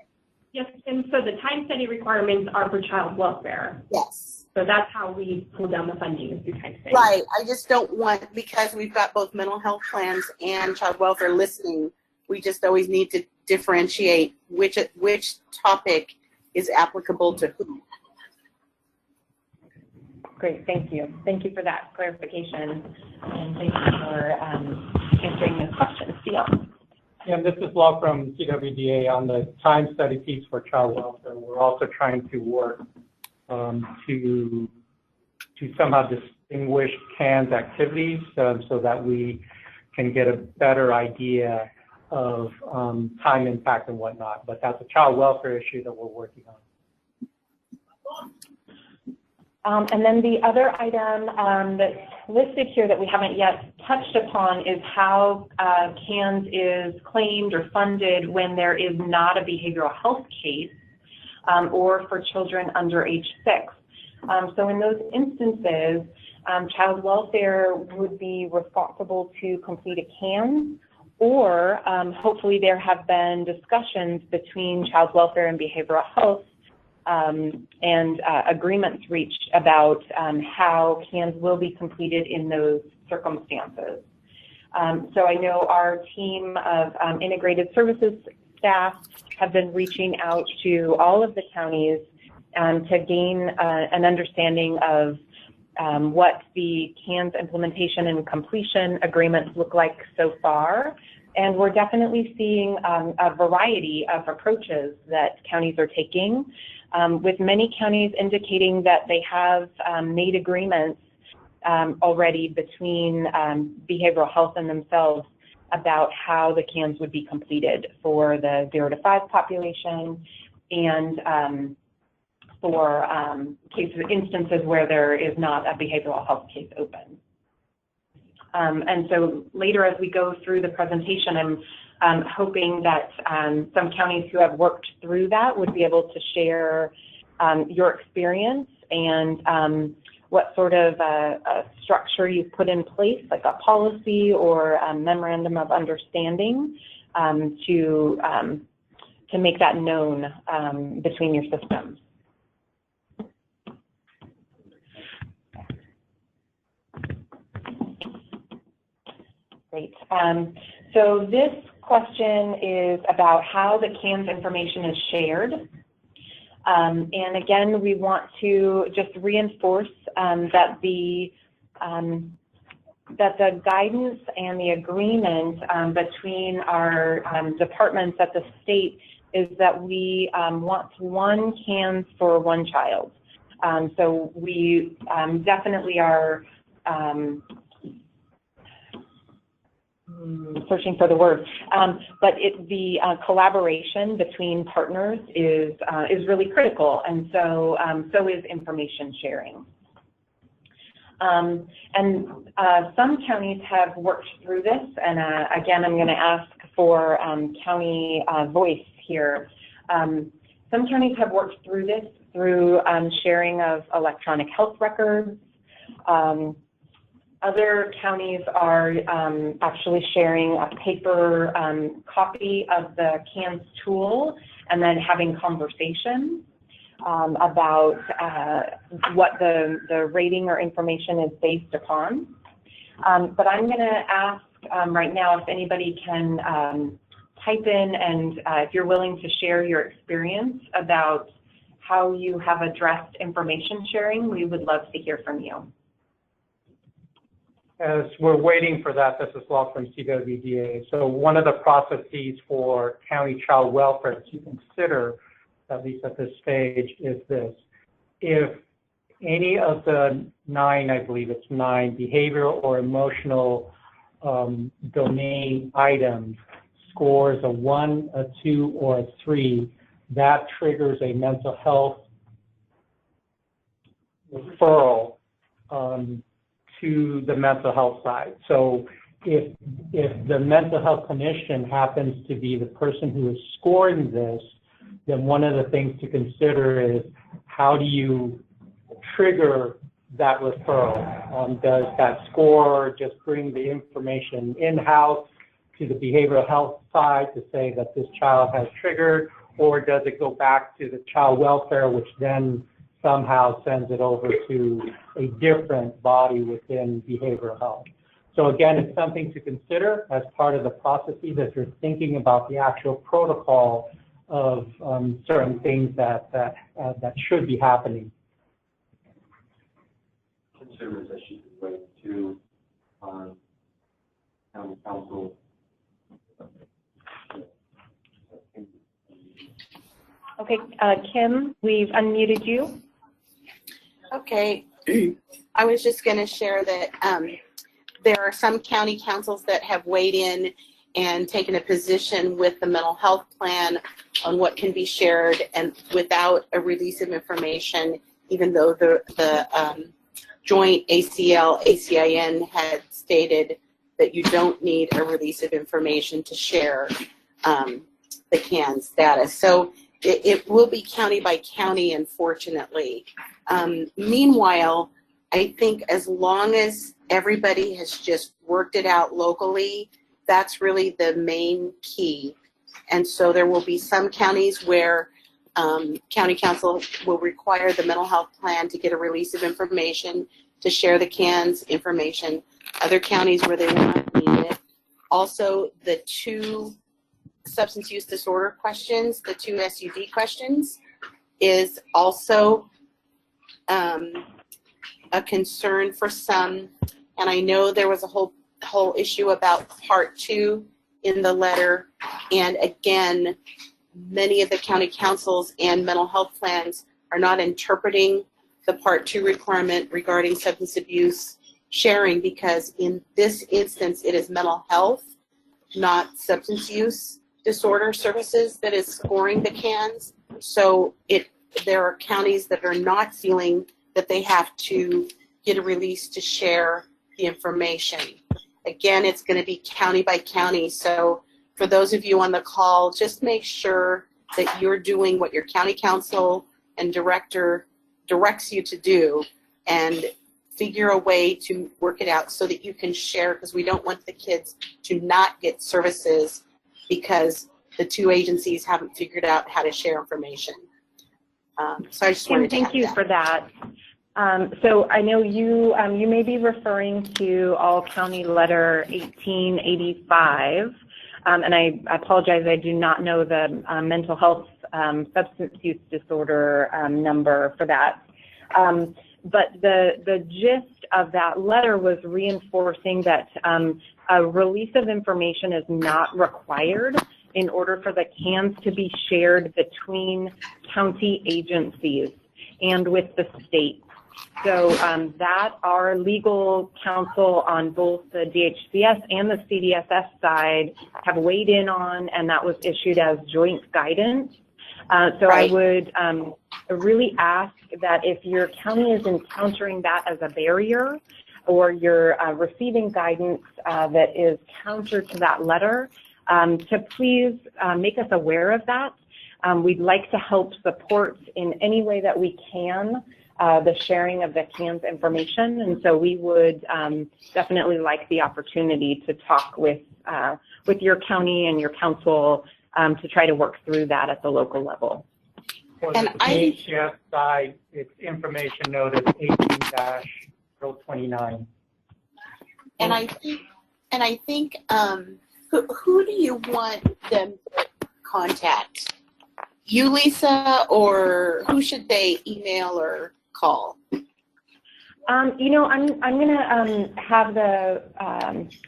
Speaker 10: Yes, and so the time study requirements are for child welfare.
Speaker 9: Yes.
Speaker 10: So that's how we pull down the funding through time study.
Speaker 9: Right. I just don't want, because we've got both mental health plans and child welfare listening, we just always need to differentiate which topic is applicable to who.
Speaker 8: Great, thank you. Thank you for that clarification, and thank you for answering those questions. Dion.
Speaker 2: Yeah, this is Law from CWDA on the time study piece for child welfare. We're also trying to work to somehow distinguish CAN's activities so that we can get a better idea of time impact and whatnot. But that's a child welfare issue that we're working on.
Speaker 8: And then the other item that's listed here that we haven't yet touched upon is how CANS is claimed or funded when there is not a behavioral health case or for children under age 6. So in those instances, child welfare would be responsible to complete a CANS, or hopefully there have been discussions between child welfare and behavioral health and agreements reached about how CANS will be completed in those circumstances. So I know our team of integrated services staff have been reaching out to all of the counties to gain an understanding of what the CANS implementation and completion agreements look like so far. And we're definitely seeing a variety of approaches that counties are taking, with many counties indicating that they have made agreements already between behavioral health and themselves about how the CANS would be completed for the 0 to 5 population, and for instances where there is not a behavioral health case open. And so later, as we go through the presentation, I'm hoping that some counties who have worked through that would be able to share your experience and what sort of a structure you've put in place, like a policy or a memorandum of understanding to make that known between your systems. Great. So this question is about how the CANS information is shared. And again, we want to just reinforce that the guidance and the agreement between our departments at the state is that we want one CANS for one child. So we definitely are searching for the word, but the collaboration between partners is really critical, and so is information sharing. And some counties have worked through this, and again, I'm going to ask for county voice here. Some counties have worked through this through sharing of electronic health records. Other counties are actually sharing a paper copy of the CANS tool and then having conversations about what the rating or information is based upon. But I'm going to ask right now if anybody can type in, and if you're willing to share your experience about how you have addressed information sharing, we would love to hear from you.
Speaker 2: As we're waiting for that, this is Law from CWDA. So one of the processes for county child welfare to consider, at least at this stage, is this. If any of the 9, I believe it's 9, behavioral or emotional domain items scores a 1, a 2, or a 3, that triggers a mental health referral to the mental health side. So if the mental health clinician happens to be the person who is scoring this, then one of the things to consider is how do you trigger that referral? Does that score just bring the information in-house to the behavioral health side to say that this child has triggered, or does it go back to the child welfare, which then somehow sends it over to a different body within behavioral health? So again, it's something to consider as part of the processes as you're thinking about the actual protocol of certain things that should be happening.
Speaker 3: Consumers that she could wait to county council.
Speaker 8: Okay, Kim, we've unmuted you.
Speaker 9: Okay, I was just going to share that there are some county councils that have weighed in and taken a position with the mental health plan on what can be shared and without a release of information, even though the joint ACL-ACIN had stated that you don't need a release of information to share the CAN status. So it will be county by county, unfortunately. Meanwhile, I think as long as everybody has just worked it out locally, that's really the main key. And so there will be some counties where county council will require the mental health plan to get a release of information to share the CANS information. Other counties where they will not need it. Also, the 2 substance use disorder questions, the 2 SUD questions, is also a concern for some. And I know there was a whole issue about part 2 in the letter. And again, many of the county councils and mental health plans are not interpreting the part 2 requirement regarding substance abuse sharing, because in this instance, it is mental health, not substance use disorder services that is scoring the CANs. So there are counties that are not feeling that they have to get a release to share the information. Again, it's going to be county by county. So for those of you on the call, just make sure that you're doing what your county council and director directs you to do, and figure a way to work it out so that you can share, because we don't want the kids to not get services because the two agencies haven't figured out how to share information. So I just wanted to
Speaker 5: thank you for that. So I know you you may be referring to All County Letter 1885, and I apologize, I do not know the mental health substance use disorder number for that. But the gist of that letter was reinforcing that a release of information is not required in order for the cans to be shared between county agencies and with the state. So that our legal counsel on both the DHCS and the CDSS side have weighed in on, and that was issued as joint guidance. So I would really ask that if your county is encountering that as a barrier, or you're receiving guidance that is counter to that letter, to please make us aware of that. We'd like to help support in any way that we can the sharing of the CANS information, and so we would definitely like the opportunity to talk with your county and your council to try to work through that at the local level.
Speaker 2: For the DHS side, it's information notice 18-029.
Speaker 9: And I think who do you want them to contact? You, Lisa, or who should they email or call?
Speaker 5: You know, I'm going to have the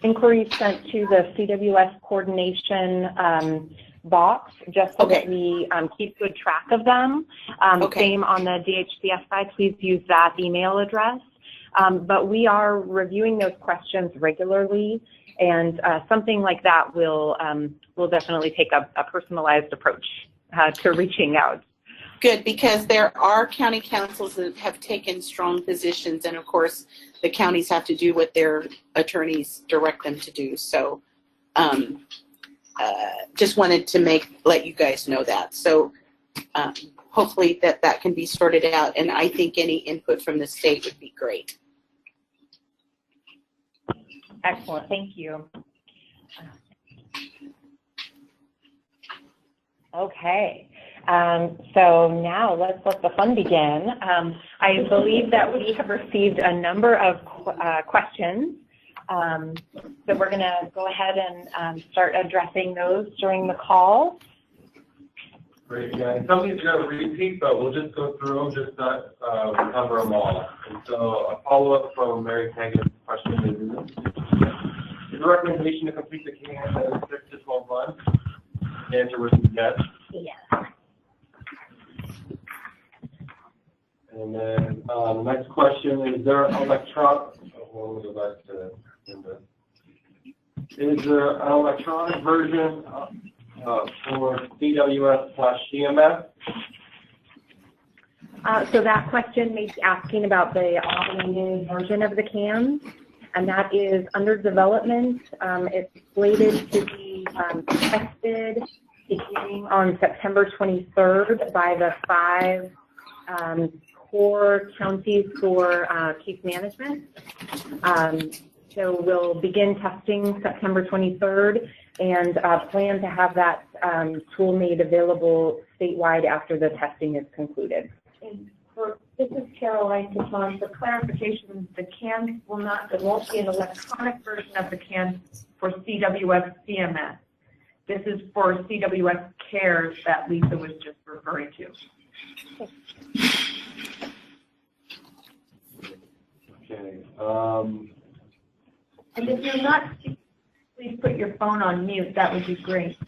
Speaker 5: inquiries sent to the CWS coordination box, just so that we keep good track of them. Same on the DHCS side, please use that email address. But we are reviewing those questions regularly, and something like that will definitely take a personalized approach to reaching out.
Speaker 9: Good, because there are county councils that have taken strong positions, and of course the counties have to do what their attorneys direct them to do. So just wanted to let you guys know that. So hopefully that can be sorted out, and I think any input from the state would be great.
Speaker 5: Excellent, thank you. Okay, so now let's let the fun begin. I believe that we have received a number of questions. So we're going to go ahead and start addressing those during the call.
Speaker 3: Great, yeah, and some of these are going to repeat, but we'll just go through them, just not cover them all. And so a follow-up from Mary Kagan's question is the recommendation to complete the CAN in 6 to 12 months? The answer was yes.
Speaker 7: Yes.
Speaker 3: And then the next question is there electronic? We'll go back to Linda. Is there an electronic version for CWS/CMS?
Speaker 5: So that question may be asking about the automated version of the CANs, and that is under development. It's slated to be tested beginning on September 23rd by the 5 core counties for case management. So we'll begin testing September 23rd and plan to have that tool made available statewide after the testing is concluded.
Speaker 10: This is Caroline Caton. For clarification, the CAN there won't be an electronic version of the CAN for CWS CMS. This is for CWS CARES that Lisa was just referring to.
Speaker 3: Okay.
Speaker 10: And if you're not, please put your phone on mute. That would be great.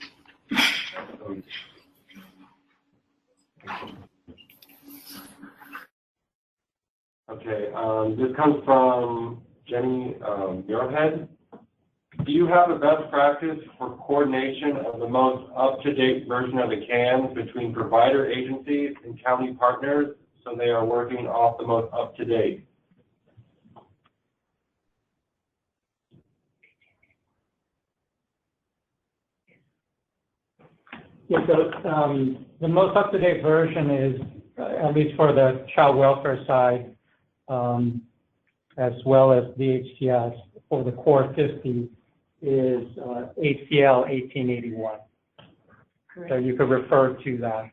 Speaker 3: Okay, this comes from Jenny Muirhead. Do you have a best practice for coordination of the most up-to-date version of the CANs between provider agencies and county partners so they are working off the most up-to-date?
Speaker 2: Yeah, so the most up-to-date version is at least for the child welfare side, as well as DHCS, for the core 50 is ACL 1881. Correct. So you could refer to that.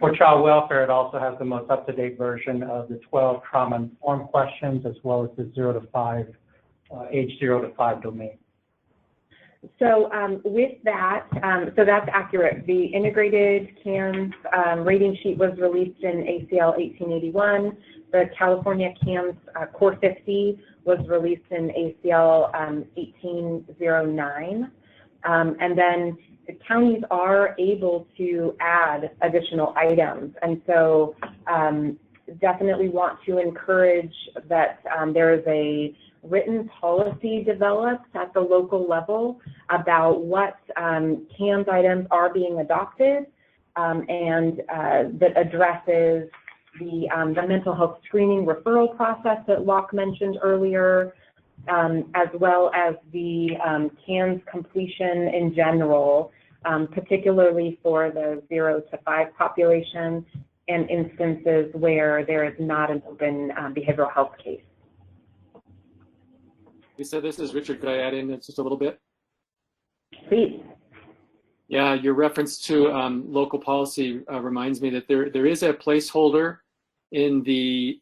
Speaker 2: For child welfare, it also has the most up-to-date version of the 12 trauma-informed questions, as well as the age 0 to 5 domain.
Speaker 8: So with that, so that's accurate. The integrated CANS rating sheet was released in ACL 1881. The California CANS Core 50 was released in ACL 1809. And then the counties are able to add additional items. And so definitely want to encourage that there is a written policy developed at the local level about what CANS items are being adopted and that addresses the mental health screening referral process that Locke mentioned earlier, as well as the CANS completion in general, particularly for the 0 to 5 population and instances where there is not an open behavioral health case.
Speaker 11: Lisa, this is Richard. Could I add in just a little bit?
Speaker 8: Please.
Speaker 11: Yeah, your reference to local policy reminds me that there is a placeholder in the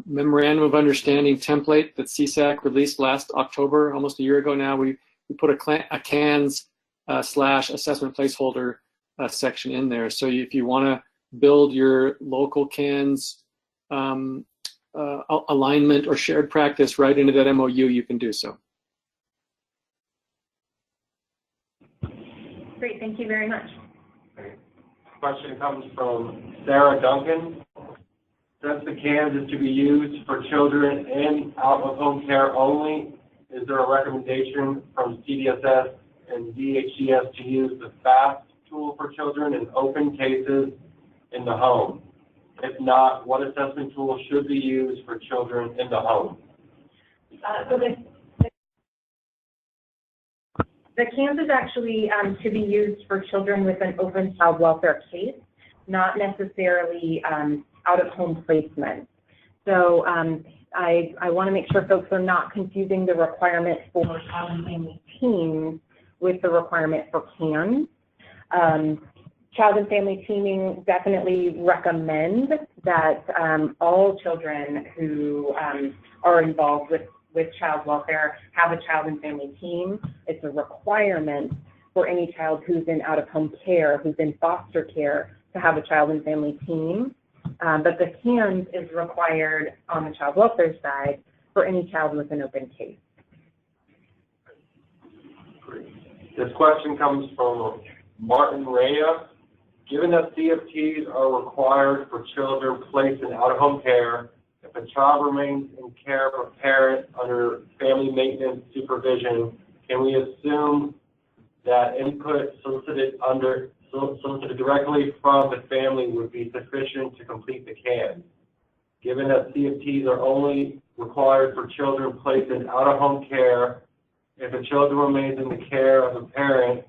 Speaker 11: Memorandum of Understanding template that CSAC released last October, almost a year ago now. We put a CANS / assessment placeholder section in there. So if you want to build your local CANS alignment or shared practice right into that MOU, you can do so.
Speaker 8: Great, thank you very much.
Speaker 3: Question comes from Sarah Duncan. Since the CANS is to be used for children in out-of-home care only, is there a recommendation from CDSS and DHCS to use the FAST tool for children in open cases in the home? If not, what assessment tool should be used for children in the home?
Speaker 8: So the CANS is actually to be used for children with an open child welfare case, not necessarily out-of-home placement. So I want to make sure folks are not confusing the requirement for child and family teams with the requirement for CANS. Child and family teaming definitely recommend that all children who are involved with child welfare have a child and family team. It's a requirement for any child who's in out-of-home care, who's in foster care, to have a child and family team. But the CANS is required on the child welfare side for any child with an open case.
Speaker 3: This question comes from Martin Rhea. Given that CFTs are required for children placed in out-of-home care, if a child remains in care of a parent under family maintenance supervision, can we assume that input solicited directly from the family would be sufficient to complete the CANS? Given that CFTs are only required for children placed in out-of-home care, if a child remains in the care of a parent,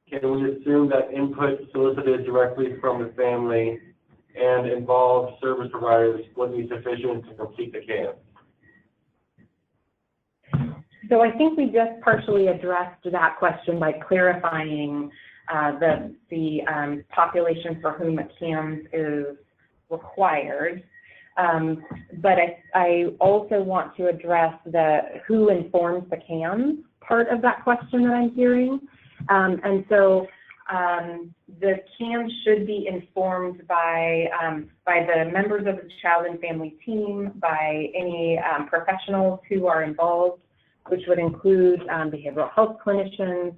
Speaker 3: can we assume that input solicited directly from the family and involved service providers would be sufficient to complete the CANS?
Speaker 8: So I think we just partially addressed that question by clarifying the population for whom a CANS is required. But I also want to address the who informs the CANS part of that question that I'm hearing. And so the CANS should be informed by the members of the child and family team, by any professionals who are involved, which would include behavioral health clinicians,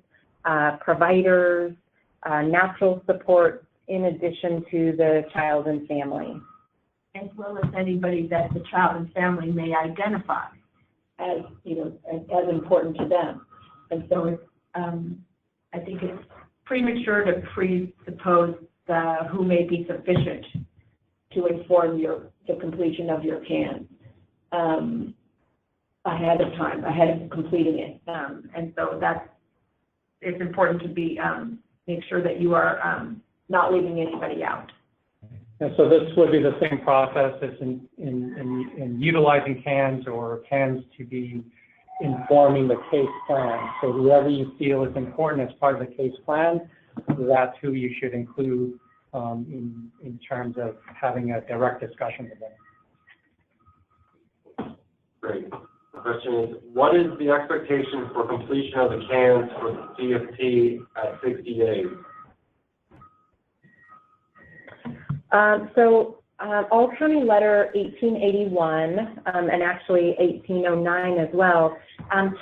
Speaker 8: providers, natural support, in addition to the child and family.
Speaker 10: As well as anybody that the child and family may identify as, as important to them. And so it's, I think it's premature to presuppose who may be sufficient to inform the completion of your CANS ahead of time, ahead of completing it. And so it's important to be make sure that you are
Speaker 8: not leaving anybody out.
Speaker 2: And so this would be the same process as in utilizing CANs or CANs to be informing the case plan. So whoever you feel is important as part of the case plan, that's who you should include in terms of having a direct discussion with them.
Speaker 3: Great. The question is, what is the expectation for completion of the CANs for the CFT at 60 days?
Speaker 8: All County Letter 1881 and actually 1809 as well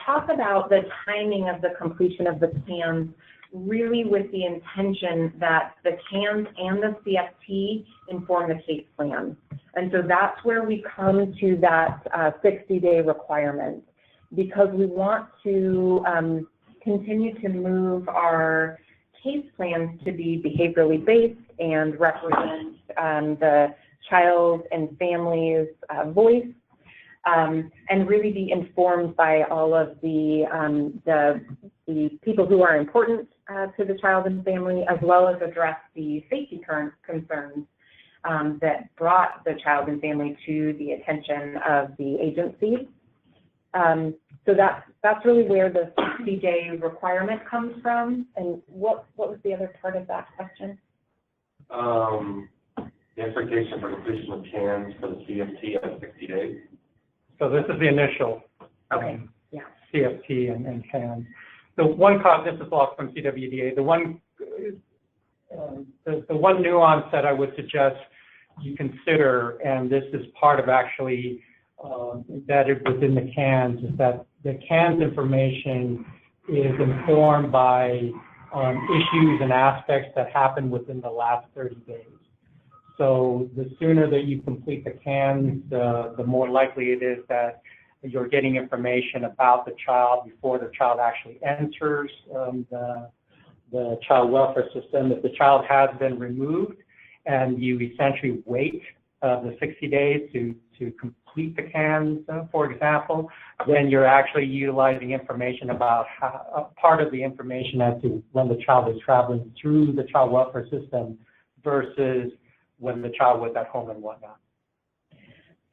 Speaker 8: talk about the timing of the completion of the CANs, really with the intention that the CANs and the CFT inform the case plan. And so that's where we come to that 60-day requirement, because we want to continue to move our case plans to be behaviorally based and represent the child and family's voice, and really be informed by all of the people who are important to the child and family, as well as address the safety concerns that brought the child and family to the attention of the agency. So that's really where the 60-day requirement comes from. And what was the other part of that question?
Speaker 3: The expectation for completion of CANs for the CFT at 60 days.
Speaker 2: So this is the initial CFT and CANs. The one this is Locke from CWDA. The one nuance that I would suggest you consider, and this is part of actually embedded within the CANs, is that the CANs information is informed by issues and aspects that happen within the last 30 days. So the sooner that you complete the CANs, the more likely it is that you're getting information about the child before the child actually enters the child welfare system. If the child has been removed and you essentially wait the 60 days to complete the CANs, for example, then you're actually utilizing information about part of the information as to when the child is traveling through the child welfare system versus when the child was at home and whatnot.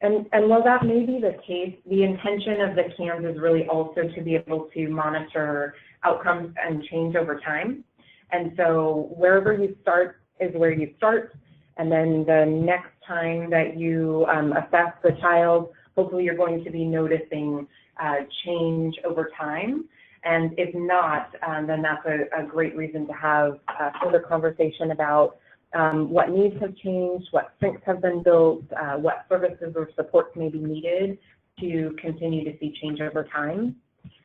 Speaker 8: And while that may be the case, the intention of the CANs is really also to be able to monitor outcomes and change over time. And so wherever you start is where you start. And then the next time that you assess the child, hopefully you're going to be noticing change over time. And if not, then that's a great reason to have a further conversation about what needs have changed, what strengths have been built, what services or supports may be needed to continue to see change over time.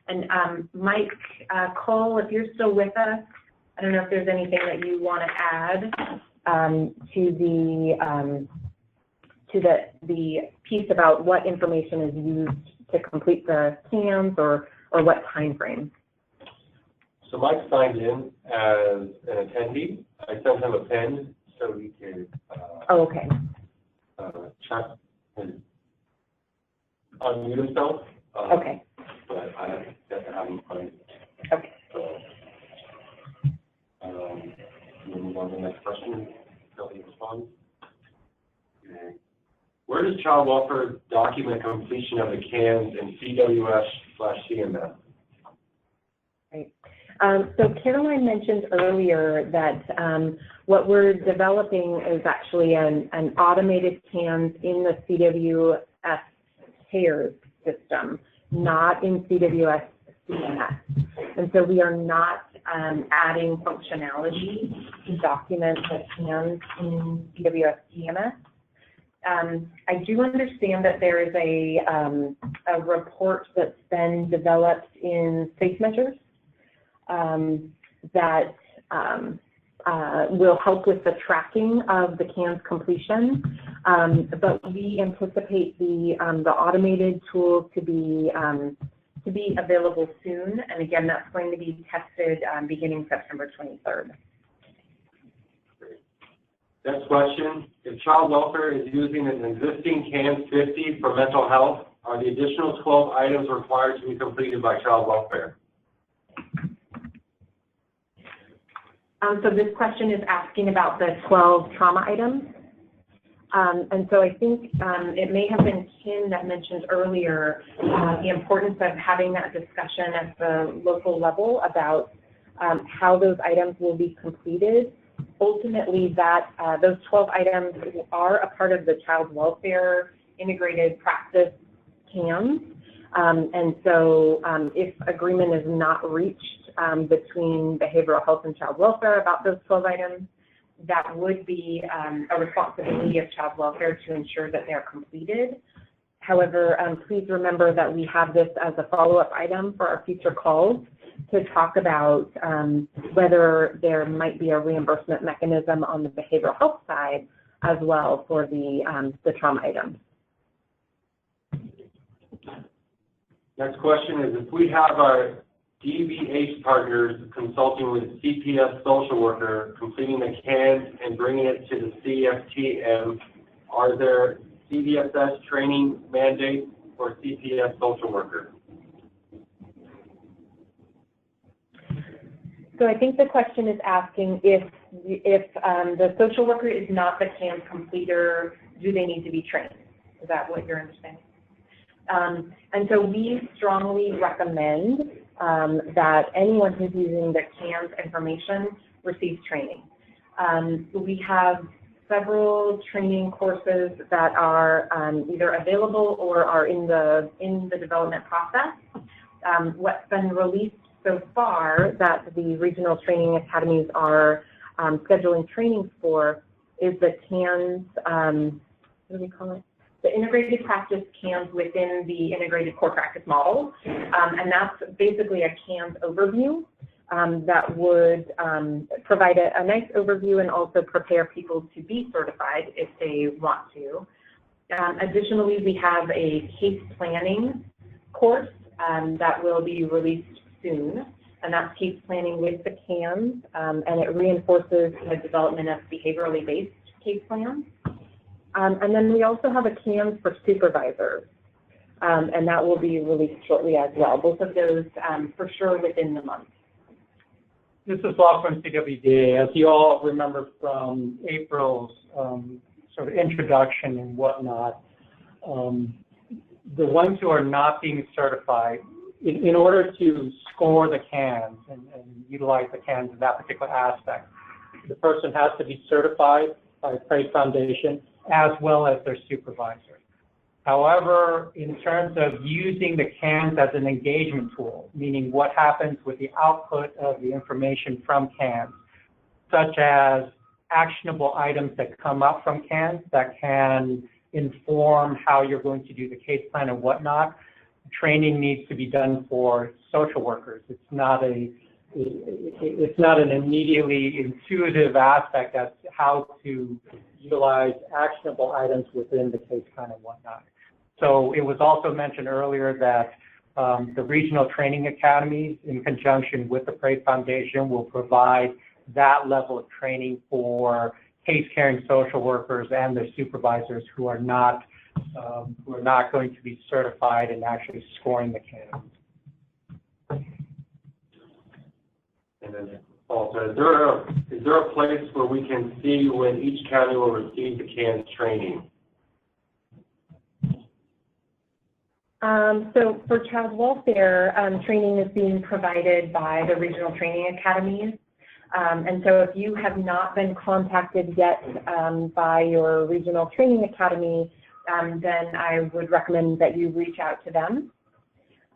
Speaker 8: And Mike, Cole, if you're still with us, I don't know if there's anything that you want to add to the piece about what information is used to complete the CANs or what time frame.
Speaker 3: So Mike signed in as an attendee. I sent him a pen so he could check and unmute himself.
Speaker 8: Okay.
Speaker 3: But I have to have him find it.
Speaker 8: Okay.
Speaker 3: So, we'll move on to the next question. Kelly responds. Okay. Where does child welfare document completion of the CANs in CWS/CMS?
Speaker 8: Right. So Caroline mentioned earlier that what we're developing is actually an automated CANs in the CWS payers system, not in CWS CMS. And so we are not adding functionality to document the CANs in CWS CMS. I do understand that there is a report that's been developed in Safe Measures that will help with the tracking of the CANs completion, but we anticipate the automated tools to be available soon, and again, that's going to be tested beginning September 23rd.
Speaker 3: Next question. If child welfare is using an existing CAN 50 for mental health, are the additional 12 items required to be completed by child welfare?
Speaker 8: So this question is asking about the 12 trauma items. And so I think it may have been Kim that mentioned earlier the importance of having that discussion at the local level about how those items will be completed. Ultimately, those 12 items are a part of the child welfare integrated practice CAMS. And so if agreement is not reached between behavioral health and child welfare about those 12 items, that would be a responsibility of child welfare to ensure that they're completed. However, please remember that we have this as a follow-up item for our future calls to talk about whether there might be a reimbursement mechanism on the behavioral health side as well for the trauma items.
Speaker 3: Next question is, if we have our DVH partners consulting with CPS social worker, completing the CANS and bringing it to the CFTM, are there CDSS training mandates for CPS social worker?
Speaker 8: So I think the question is asking if the social worker is not the CANS completer, do they need to be trained? Is that what you're understanding? And so we strongly recommend that anyone who's using the CANS information receives training. We have several training courses that are either available or are in the development process. What's been released so far that the regional training academies are scheduling trainings for is the CANS, what do we call it? The integrated practice CANS within the integrated core practice model. And that's basically a CANS overview that would provide a nice overview and also prepare people to be certified if they want to. Additionally, we have a case planning course that will be released soon, and that's case planning with the CANS, and it reinforces the development of behaviorally based case plans. And then we also have a CANS for supervisors, and that will be released shortly as well. Both of those for sure within the month.
Speaker 2: This is Law from CWDA. As you all remember from April's sort of introduction and whatnot, the ones who are not being certified, in order to score the CANS and utilize the CANS in that particular aspect, the person has to be certified by Praise Foundation as well as their supervisor. However, in terms of using the CANS as an engagement tool, meaning what happens with the output of the information from CANS, such as actionable items that come up from CANS that can inform how you're going to do the case plan and whatnot, training needs to be done for social workers. It's not an immediately intuitive aspect as to how to utilize actionable items within the case plan and whatnot. So it was also mentioned earlier that the regional training academies, in conjunction with the Praise Foundation, will provide that level of training for case-carrying social workers and their supervisors who are not going to be certified in actually scoring the CANS.
Speaker 3: And then also, is there a place where we can see when each county will receive the CANS training?
Speaker 8: So for child welfare, training is being provided by the regional training academies. And so if you have not been contacted yet by your regional training academy, then I would recommend that you reach out to them.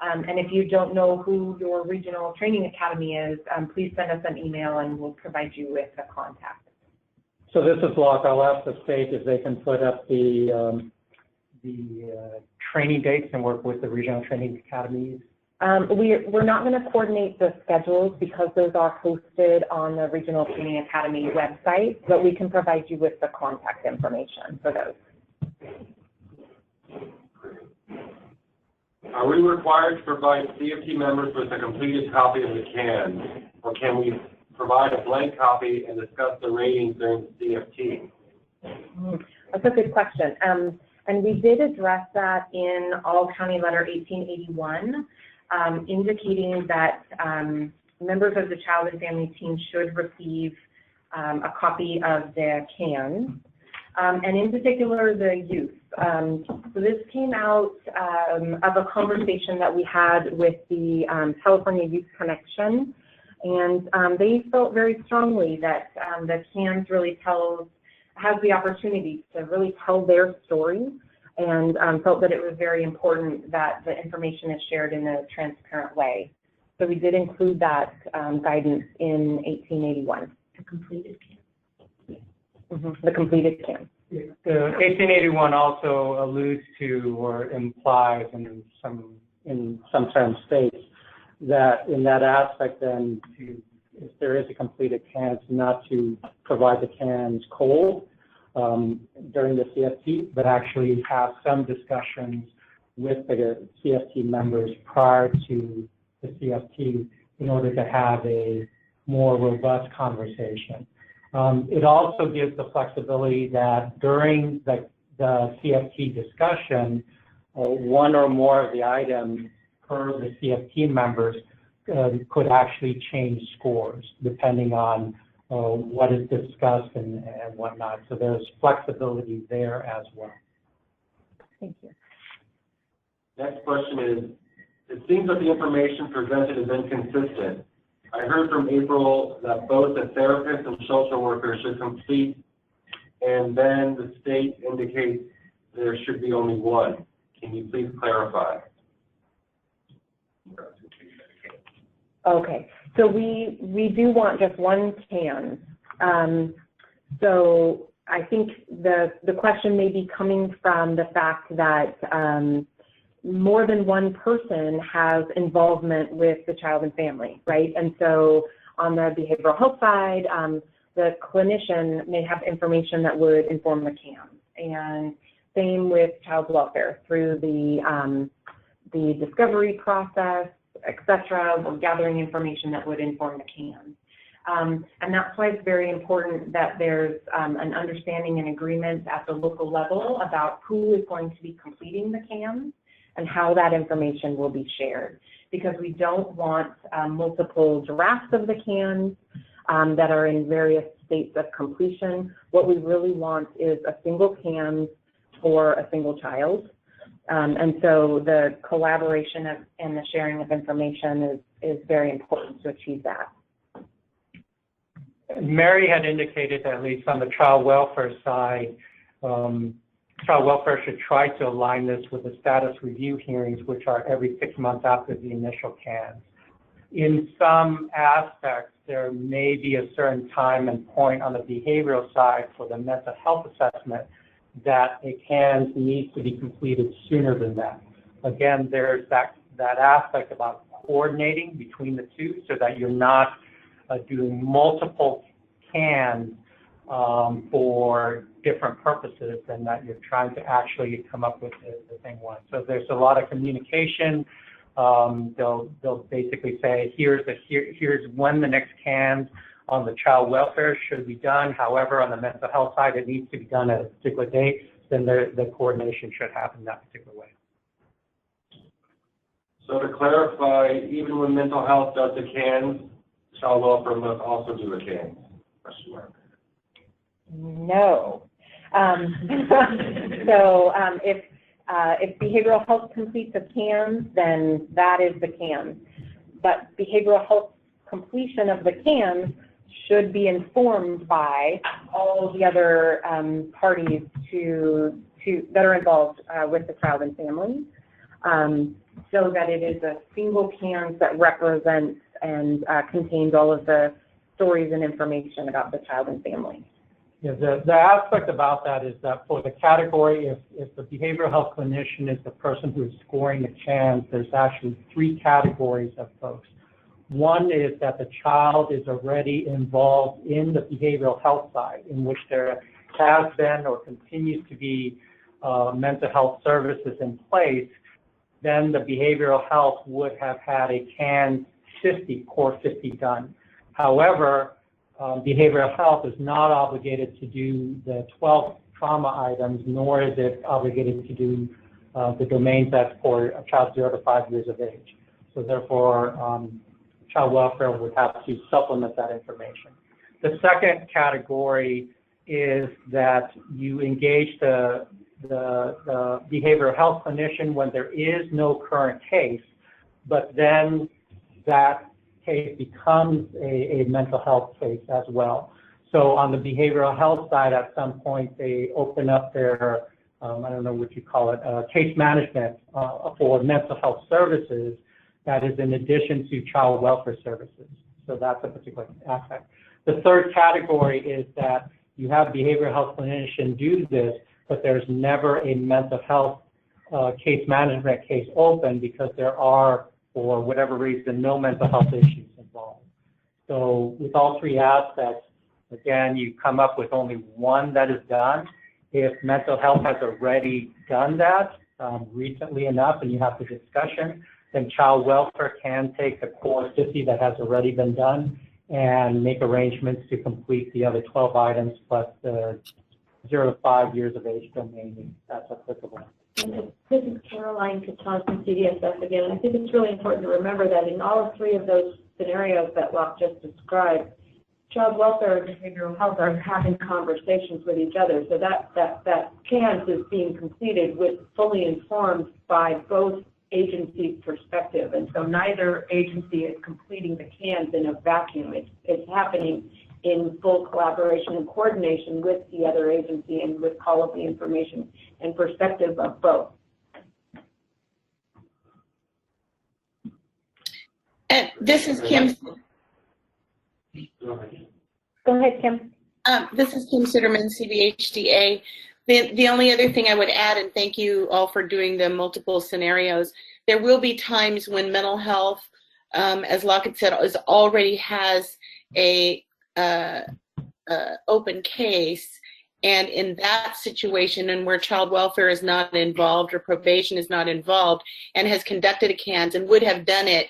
Speaker 8: And if you don't know who your regional training academy is, please send us an email and we'll provide you with a contact.
Speaker 2: So this is Locke. I'll ask the state if they can put up the training dates and work with the regional training academies.
Speaker 8: We're not going to coordinate the schedules because those are hosted on the Regional Training Academy website, but we can provide you with the contact information for those.
Speaker 3: Are we required to provide CFT members with a completed copy of the CANS, or can we provide a blank copy and discuss the ratings during the CFT?
Speaker 8: That's a good question. And we did address that in All County Letter 1881, indicating that members of the child and family team should receive a copy of the CANs, and in particular the youth. So this came out of a conversation that we had with the California Youth Connection, and they felt very strongly that the CANs really has the opportunity to really tell their story, and felt that it was very important that the information is shared in a transparent way. So we did include that guidance in 1881.
Speaker 7: The completed CAN.
Speaker 8: The completed CAN.
Speaker 2: The 1881 also alludes to or implies in some terms states that in that aspect then if there is a completed CAN, not to provide the CANs cold during the CFT, but actually have some discussions with the CFT members prior to the CFT in order to have a more robust conversation. It also gives the flexibility that during the CFT discussion, one or more of the items per the CFT members could actually change scores depending on what is discussed and whatnot. So there's flexibility there as well.
Speaker 8: Thank you.
Speaker 3: Next question is, it seems that the information presented is inconsistent. I heard from April that both the therapist and social worker should complete, and then the state indicates there should be only one. Can you please clarify?
Speaker 8: Okay, so we do want just one CAN. So I think the question may be coming from the fact that more than one person has involvement with the child and family, right? And so on the behavioral health side, the clinician may have information that would inform the CAN. And same with child welfare through the discovery process, et cetera. We're gathering information that would inform the CAN. And that's why it's very important that there's an understanding and agreement at the local level about who is going to be completing the CAN and how that information will be shared. Because we don't want multiple drafts of the CANs that are in various states of completion. What we really want is a single CAN for a single child. And so the collaboration and the sharing of information is very important to achieve that.
Speaker 2: Mary had indicated that at least on the child welfare side, child welfare should try to align this with the status review hearings, which are every 6 months after the initial CANs. In some aspects, there may be a certain time and point on the behavioral side for the mental health assessment that a CANs needs to be completed sooner than that. Again, there's that aspect about coordinating between the two so that you're not doing multiple CANs for different purposes and that you're trying to actually come up with the same one. So there's a lot of communication. They'll basically say, here's when the next CANs on the child welfare should be done. However, on the mental health side, it needs to be done at a particular date. Then the coordination should happen that particular way.
Speaker 3: So to clarify, even when mental health does the CANs, child welfare must also do the CANs? Question mark.
Speaker 8: No. So if behavioral health completes a CAN, then that is the CAN. But behavioral health completion of the CAN should be informed by all the other parties that are involved with the child and family, so that it is a single CAN that represents and contains all of the stories and information about the child and family.
Speaker 2: Yeah, the aspect about that is that for the category, if the behavioral health clinician is the person who is scoring the CANs, there's actually 3 categories of folks. One is that the child is already involved in the behavioral health side, in which there has been or continues to be mental health services in place. Then the behavioral health would have had a CAN 50, core 50 done. However, behavioral health is not obligated to do the 12 trauma items, nor is it obligated to do the domains that's for a child 0 to 5 years of age. So therefore, child welfare would have to supplement that information. The second category is that you engage the behavioral health clinician when there is no current case, but then that case becomes a mental health case as well. So on the behavioral health side, at some point, they open up their, I don't know what you call it, case management for mental health services that is in addition to child welfare services. So that's a particular aspect. The third category is that you have behavioral health clinician do this, but there's never a mental health case management case open because there are, for whatever reason, no mental health issues involved. So with all three aspects, again, you come up with only one that is done. If mental health has already done that recently enough and you have the discussion, then child welfare can take the core 50 that has already been done and make arrangements to complete the other 12 items plus the 0 to 5 years of age domain that's applicable.
Speaker 10: This is Caroline Katton from CDSS again. I think it's really important to remember that in all three of those scenarios that Locke just described, child welfare and behavioral health are having conversations with each other. So that CANS is being completed with fully informed by both agencies' perspective. And so neither agency is completing the CANS in a vacuum. It's happening in full collaboration and coordination with the other agency and with all of the information and perspective of both.
Speaker 9: And this is Kim.
Speaker 8: Go ahead, Kim.
Speaker 9: This is Kim Sitterman, CBHDA. The only other thing I would add, and thank you all for doing the multiple scenarios, there will be times when mental health, as Lockett said, already has a open case, and in that situation, and where child welfare is not involved or probation is not involved, and has conducted a CANS and would have done it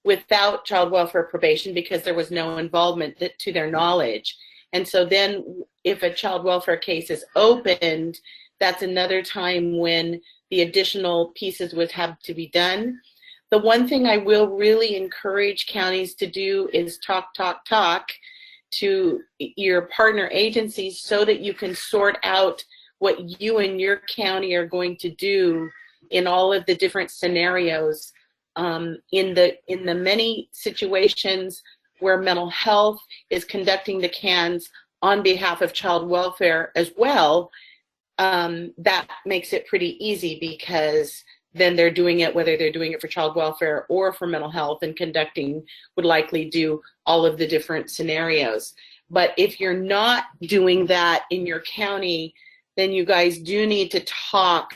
Speaker 9: without child welfare probation because there was no involvement to their knowledge. And so then if a child welfare case is opened, that's another time when the additional pieces would have to be done. The one thing I will really encourage counties to do is talk to your partner agencies so that you can sort out what you and your county are going to do in all of the different scenarios. In the many situations where mental health is conducting the CANS on behalf of child welfare as well, that makes it pretty easy because then they're doing it, whether they're doing it for child welfare or for mental health, and conducting would likely do all of the different scenarios. But if you're not doing that in your county, then you guys do need to talk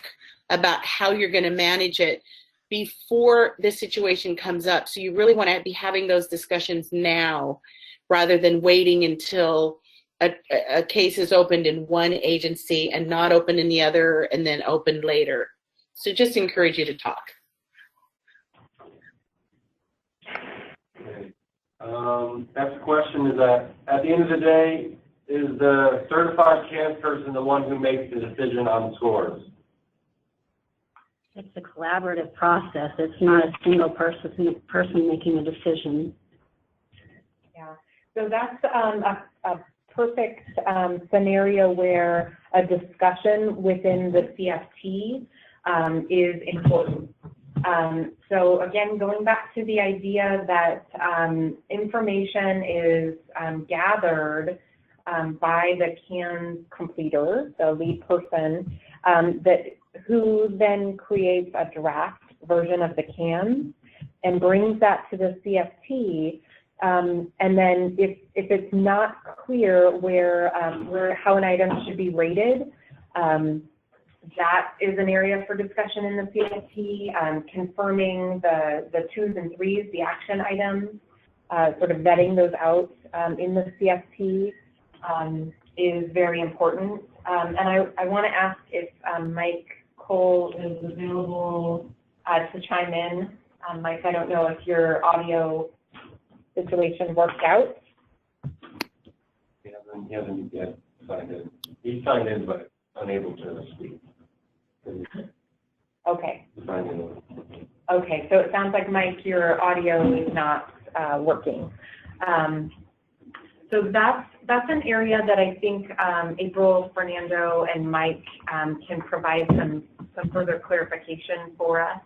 Speaker 9: about how you're going to manage it before this situation comes up. So you really want to be having those discussions now rather than waiting until a case is opened in one agency and not opened in the other and then opened later. So just encourage you to talk.
Speaker 3: Okay. Next question is that at the end of the day, is the certified CANS person the one who makes the decision on scores?
Speaker 7: It's a collaborative process. It's not a single person making a decision.
Speaker 8: Yeah, so that's a perfect scenario where a discussion within the CFT is important. So again, going back to the idea that information is gathered by the CANS completer, the lead person, who then creates a draft version of the CANS and brings that to the CFT. And then if it's not clear where how an item should be rated, that is an area for discussion in the CFT, confirming the 2s and 3s, the action items, sort of vetting those out in the CFT is very important. And I want to ask if Mike Cole is available to chime in. Mike, I don't know if your audio situation worked out.
Speaker 3: He hasn't yet signed in. He signed in, but unable to speak.
Speaker 8: Okay.
Speaker 3: Sign in.
Speaker 8: Okay, so it sounds like, Mike, your audio is not working. So that's an area that I think April, Fernando, and Mike can provide some further clarification for us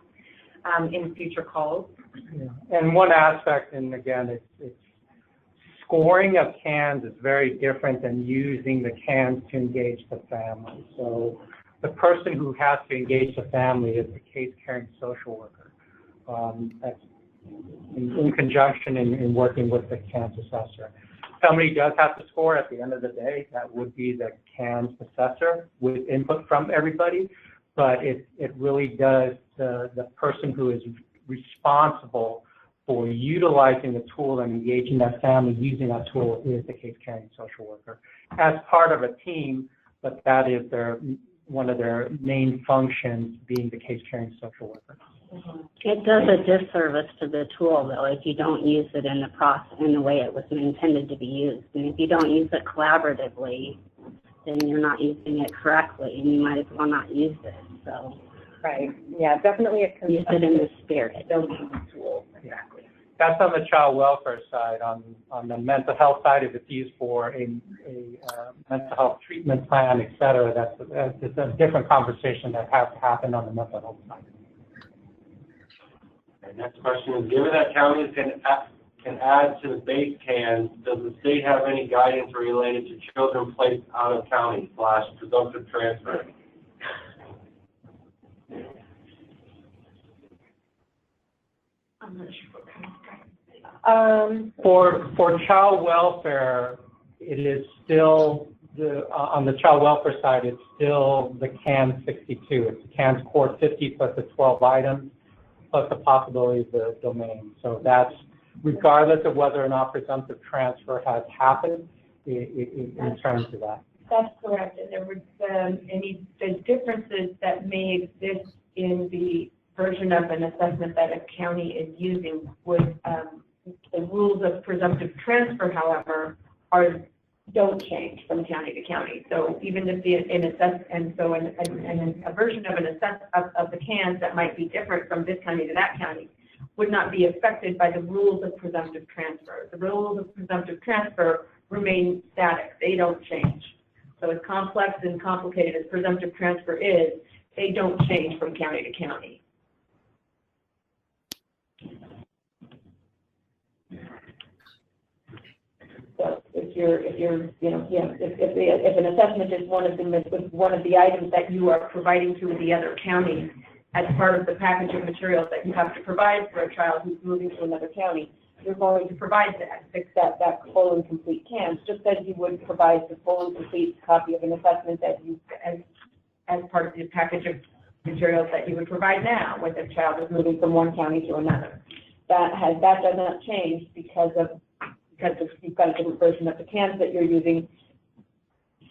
Speaker 8: in future calls.
Speaker 2: Yeah. And one aspect, and again, it's scoring of cans is very different than using the cans to engage the family. So the person who has to engage the family is the case caring social worker. That's in conjunction in working with the CANS assessor. Somebody does have to score at the end of the day. That would be the CANS assessor with input from everybody, but it really does, the person who is responsible for utilizing the tool and engaging that family using that tool is the case caring social worker as part of a team, but that is one of their main functions, being the case caring social worker.
Speaker 7: It does a disservice to the tool, though, if you don't use it in the process in the way it was intended to be used. And if you don't use it collaboratively, then you're not using it correctly, and you might as well not use it. So,
Speaker 8: right, yeah, definitely
Speaker 7: use it in the spirit.
Speaker 8: Tool.
Speaker 2: Exactly. That's on the child welfare side. On the mental health side, if it's used for a mental health treatment plan, et cetera, that's a different conversation that has to happen on the mental health side.
Speaker 3: The next question is, given that counties can add to the base CANs, does the state have any guidance related to children placed out of county / presumptive transfer?
Speaker 10: I'm not sure what kind of
Speaker 2: For child welfare, it is still on the child welfare side, it's still the CAN 62. It's CAN's core 50 plus the 12 items plus the possibility of the domain. So that's regardless of whether or not presumptive transfer has happened in terms of that.
Speaker 10: That's correct. And there were the differences that may exist in the version of an assessment that a county is using would the rules of presumptive transfer, however, don't change from county to county. So even if a version of an of the CANs that might be different from this county to that county would not be affected by the rules of presumptive transfer. The rules of presumptive transfer remain static. They don't change. So as complex and complicated as presumptive transfer is, they don't change from county to county. So if an assessment is one of the items that you are providing to the other county as part of the package of materials that you have to provide for a child who's moving to another county, you're going to provide that full and complete CANs, just as you would provide the full and complete copy of an assessment that you as part of the package of materials that you would provide now when the child is moving from one county to another. That does not change because you've got a different version of the CANs that you're using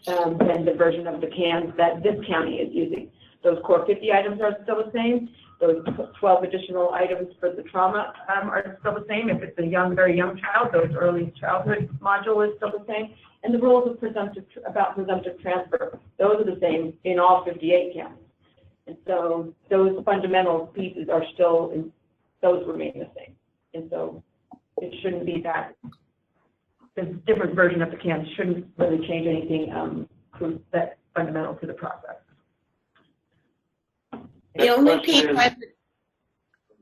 Speaker 10: than the version of the CANs that this county is using. Those core 50 items are still the same. Those 12 additional items for the trauma are still the same. If it's a very young child, those early childhood module is still the same. And the rules of presumptive transfer, those are the same in all 58 counties. And so those fundamental pieces are still, those remain the same. And so it shouldn't be that the different version of the CANs shouldn't really change anything that's fundamental to the process.
Speaker 9: The only piece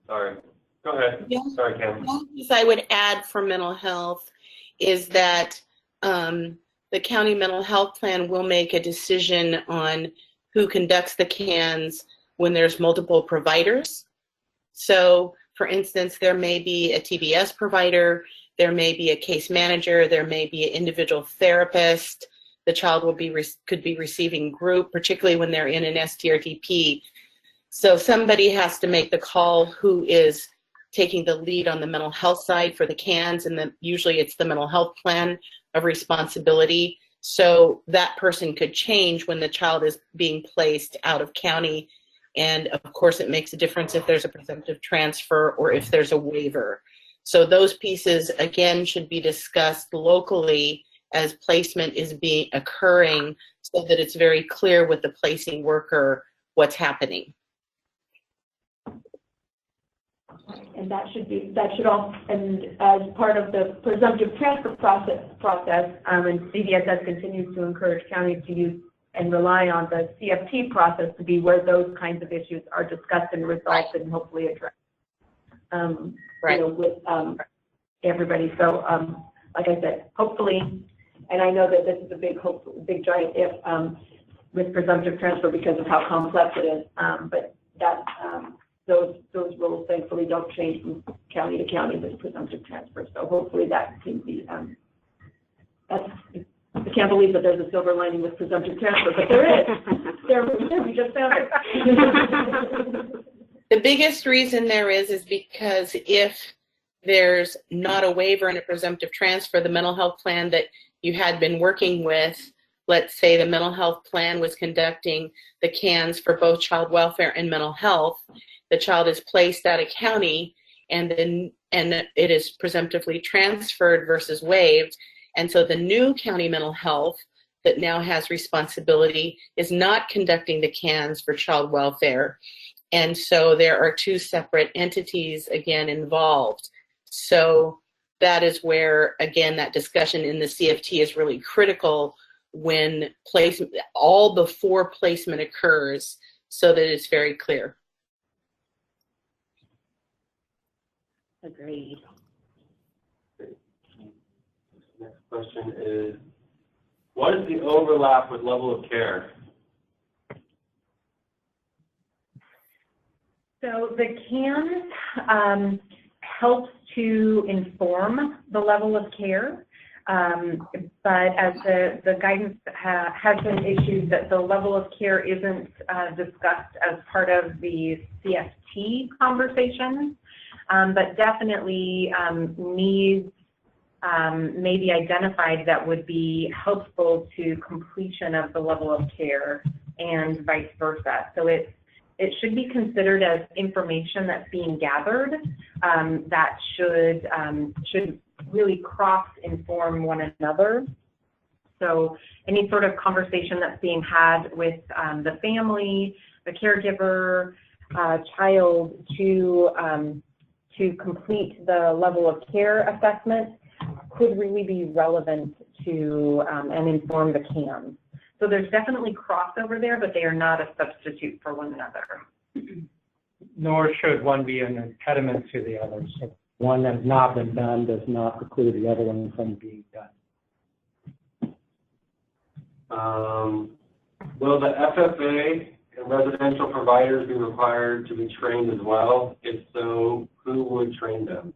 Speaker 3: sorry, go ahead. Sorry, Kim.
Speaker 9: The only piece I would add for mental health is that the county mental health plan will make a decision on who conducts the CANs when there's multiple providers. So, for instance, there may be a TBS provider, there may be a case manager, there may be an individual therapist. The child could be receiving group, particularly when they're in an STRTP. So somebody has to make the call who is taking the lead on the mental health side for the CANs, and then usually it's the mental health plan of responsibility. So that person could change when the child is being placed out of county. And of course, it makes a difference if there's a presumptive transfer or if there's a waiver. So those pieces, again, should be discussed locally as placement is occurring so that it's very clear with the placing worker what's happening.
Speaker 10: And and as part of the presumptive transfer process, and CDSS continues to encourage counties to use and rely on the CFT process to be where those kinds of issues are discussed and resolved and hopefully addressed. With everybody. So, like I said, hopefully, and I know that this is a big giant if with presumptive transfer because of how complex it is. But that those rules thankfully don't change from county to county with presumptive transfer. So hopefully that can be. I can't believe that there's a silver lining with presumptive transfer, but there is. We just found it.
Speaker 9: The biggest reason there is because if there's not a waiver and a presumptive transfer, the mental health plan that you had been working with, let's say the mental health plan was conducting the CANs for both child welfare and mental health, the child is placed at a county and it is presumptively transferred versus waived. And so the new county mental health that now has responsibility is not conducting the CANs for child welfare. And so there are two separate entities, again, involved. So that is where, again, that discussion in the CFT is really critical when placement, all before placement occurs, so that it's very clear.
Speaker 7: Agreed.
Speaker 3: Next question is, what is the overlap with level of care?
Speaker 8: So the CANs helps to inform the level of care, but as the guidance has been issued that the level of care isn't discussed as part of the CFT conversation, but definitely needs may be identified that would be helpful to completion of the level of care and vice versa. So it should be considered as information that's being gathered that should really cross-inform one another. So any sort of conversation that's being had with the family, the caregiver, child to complete the level of care assessment could really be relevant to and inform the CAMs. So there's definitely crossover there, but they are not a substitute for one another.
Speaker 2: Nor should one be an impediment to the other. So one that has not been done does not preclude the other one from being done.
Speaker 3: Will the FFA and residential providers be required to be trained as well? If so, who would train them?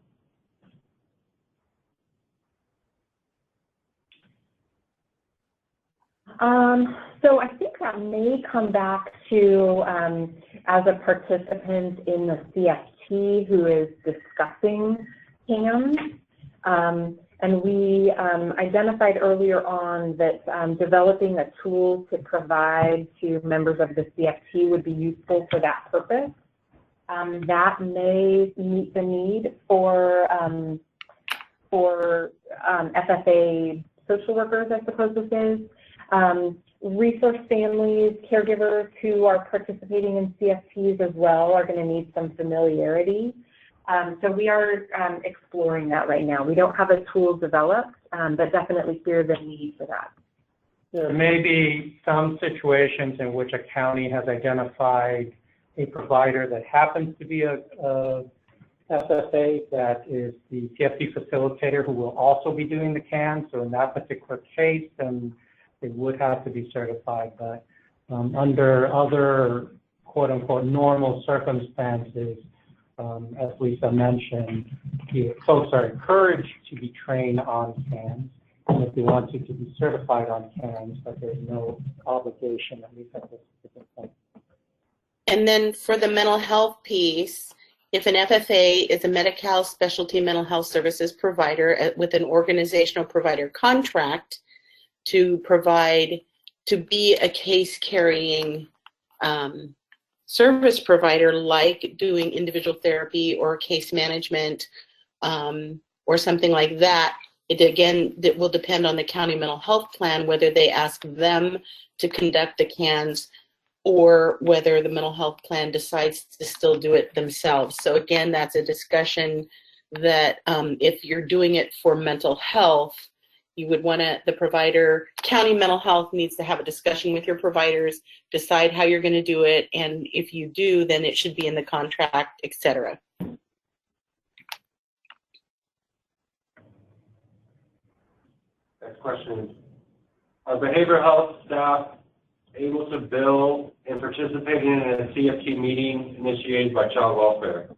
Speaker 8: So I think that may come back to as a participant in the CFT who is discussing CAMs. And we identified earlier on that developing a tool to provide to members of the CFT would be useful for that purpose. That may meet the need for FFA social workers, I suppose this is. Resource families, caregivers who are participating in CFTs as well are going to need some familiarity. So we are exploring that right now. We don't have a tool developed, but definitely hear the need for that.
Speaker 2: There may be some situations in which a county has identified a provider that happens to be a FFA that is the CFT facilitator who will also be doing the CAN. So in that particular case, then they would have to be certified. But under other quote-unquote normal circumstances, as Lisa mentioned, folks are encouraged to be trained on CANs. And if they want to be certified on CANs, but there's no obligation, at least at this point.
Speaker 9: And then for the mental health piece, if an FFA is a Medi-Cal specialty mental health services provider with an organizational provider contract to provide, to be a case carrying service provider, like doing individual therapy or case management or something like that, that will depend on the county mental health plan, whether they ask them to conduct the CANs or whether the mental health plan decides to still do it themselves. So again, that's a discussion that if you're doing it for mental health, you would want to, the provider, county mental health needs to have a discussion with your providers, decide how you're going to do it, and if you do, then it should be in the contract, etc.
Speaker 3: Next question. Are behavioral health staff able to bill and participate in a CFT meeting initiated by child welfare?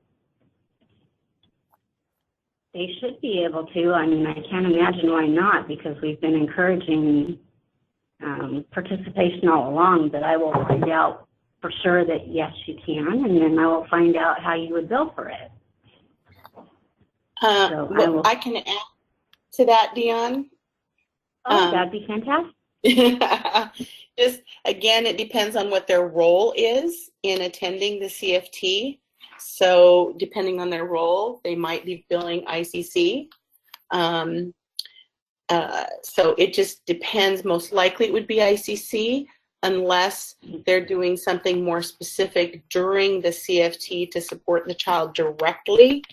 Speaker 7: They should be able to. I mean, I can't imagine why not, because we've been encouraging participation all along, but I will find out for sure that yes, you can, and then I will find out how you would bill for it. So
Speaker 9: I can add to that, Dion.
Speaker 7: Oh, that'd be fantastic.
Speaker 9: Just, again, it depends on what their role is in attending the CFT. So depending on their role, they might be billing ICC. So it just depends. Most likely it would be ICC unless they're doing something more specific during the CFT to support the child directly.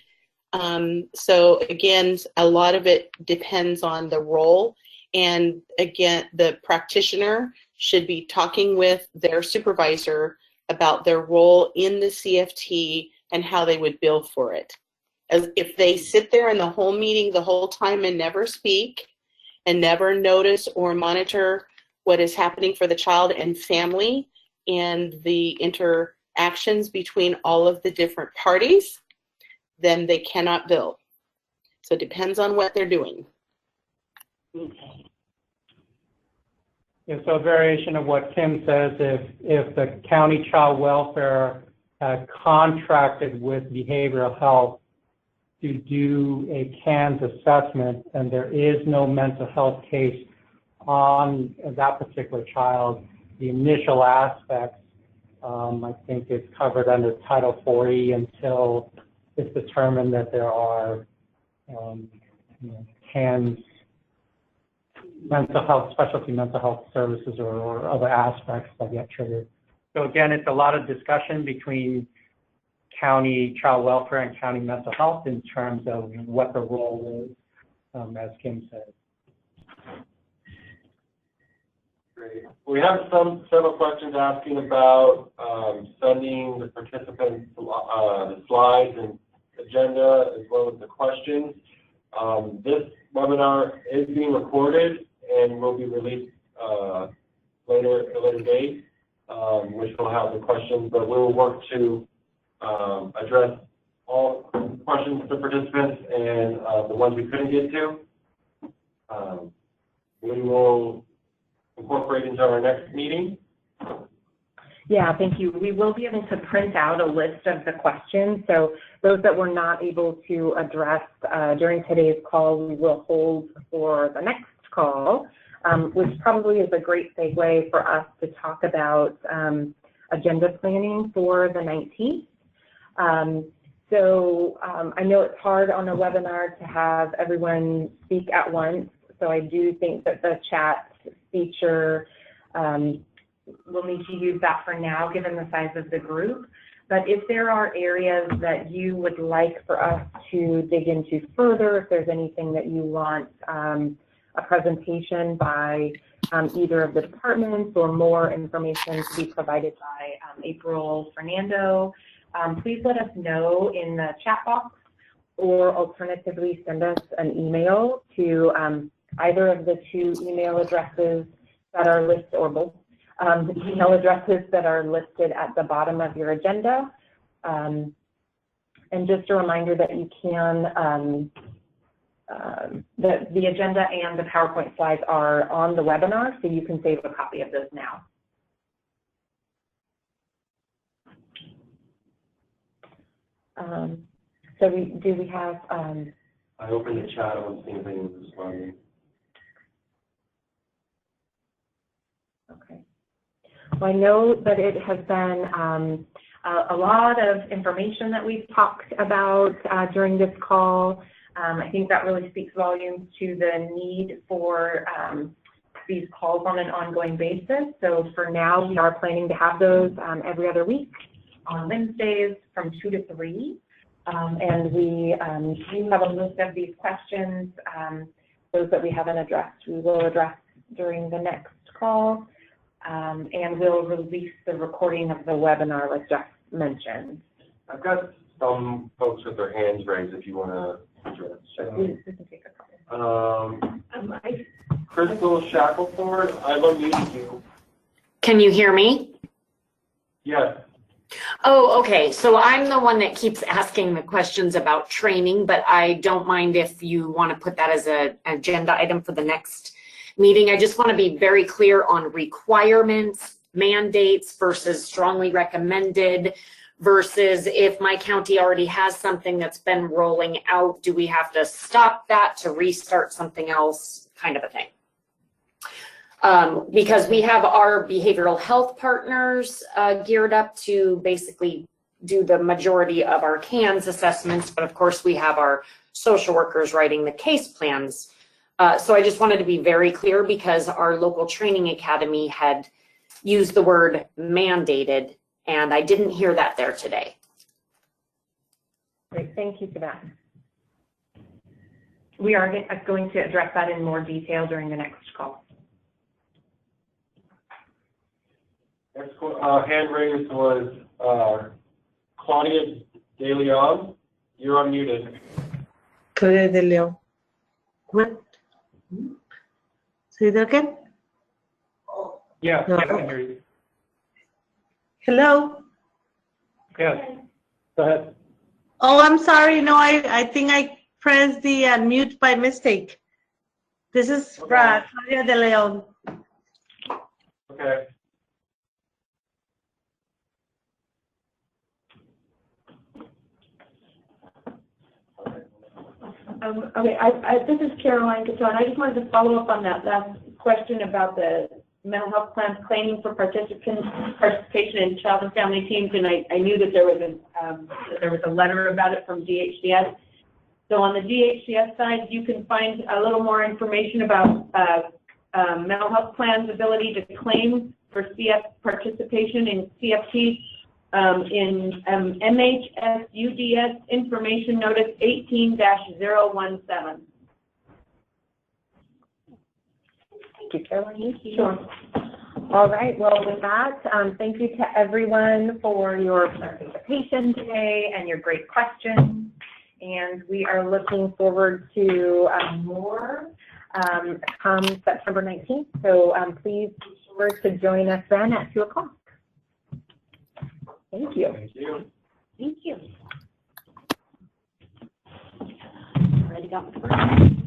Speaker 9: So again, a lot of it depends on the role. And again, the practitioner should be talking with their supervisor about their role in the CFT and how they would bill for it. As if they sit there in the whole meeting the whole time and never speak and never notice or monitor what is happening for the child and family and the interactions between all of the different parties, then they cannot bill. So it depends on what they're doing.
Speaker 7: Okay.
Speaker 2: Yeah, so a variation of what Kim says, if the county child welfare had contracted with behavioral health to do a CANS assessment and there is no mental health case on that particular child, the initial aspects, I think is covered under Title 40 until it's determined that there are CANS mental health, specialty mental health services or other aspects that get triggered. So again, it's a lot of discussion between county child welfare and county mental health in terms of what the role is, as Kim said.
Speaker 3: Great. We have several questions asking about sending the participants the slides and agenda as well as the questions. This webinar is being recorded and will be released at a later date, which will have the questions, but we will work to address all questions to participants and the ones we couldn't get to. We will incorporate into our next meeting.
Speaker 8: Yeah, thank you. We will be able to print out a list of the questions. So those that we're not able to address during today's call, we will hold for the next call, which probably is a great segue for us to talk about agenda planning for the 19th. I know it's hard on a webinar to have everyone speak at once, so I do think that the chat feature, we'll need to use that for now, given the size of the group. But if there are areas that you would like for us to dig into further, if there's anything that you want a presentation by either of the departments or more information to be provided by April Fernando, please let us know in the chat box, or alternatively send us an email to either of the two email addresses that are listed, or both email addresses that are listed at the bottom of your agenda. And just a reminder that you can, the agenda and the PowerPoint slides are on the webinar, so you can save a copy of those now. So we have...
Speaker 3: I opened the chat, I don't see anything responding.
Speaker 8: Okay. Well, I know that it has been a lot of information that we've talked about during this call. I think that really speaks volumes to the need for these calls on an ongoing basis. So for now, we are planning to have those every other week on Wednesdays from 2 to 3. And we do have a list of these questions, those that we haven't addressed, we will address during the next call. And we'll release the recording of the webinar like Jeff mentioned.
Speaker 3: I've got some folks with their hands raised if you want to address. Crystal Shackelford, I've unmuted you.
Speaker 12: Can you hear me?
Speaker 3: Yes.
Speaker 12: Oh, okay. So I'm the one that keeps asking the questions about training, but I don't mind if you want to put that as an agenda item for the next meeting. I just want to be very clear on requirements, mandates versus strongly recommended versus if my county already has something that's been rolling out, do we have to stop that to restart something else, kind of a thing. Because we have our behavioral health partners geared up to basically do the majority of our CANS assessments, but of course we have our social workers writing the case plans. So I just wanted to be very clear because our local training academy had used the word mandated, and I didn't hear that there today.
Speaker 8: Great, thank you for that. We are going to address that in more detail during the next call.
Speaker 3: Next hand raised was Claudia De Leon. You're unmuted.
Speaker 13: Claudia De Leon. What? Say that again?
Speaker 2: Yeah,
Speaker 13: no.
Speaker 2: I can hear you.
Speaker 13: Hello?
Speaker 2: Yes, go ahead.
Speaker 13: Oh, I'm sorry. No, I think I pressed the mute by mistake. This is Claudia De Leon.
Speaker 3: Okay.
Speaker 10: Okay, this is Caroline Caton. I just wanted to follow up on that last question about the mental health plans claiming for participation in child and family teams, and I knew that there was a letter about it from DHCS. So on the DHCS side, you can find a little more information about mental health plans' ability to claim for CF participation in CFT. In MHSUDS Information Notice 18-017.
Speaker 8: Thank you, Caroline. Sure. All right, well, with that, thank you to everyone for your participation today and your great questions. And we are looking forward to more come September 19th. So please be sure to join us then at 2 o'clock. Thank you.
Speaker 3: Thank you.
Speaker 7: Thank you. Already got the first.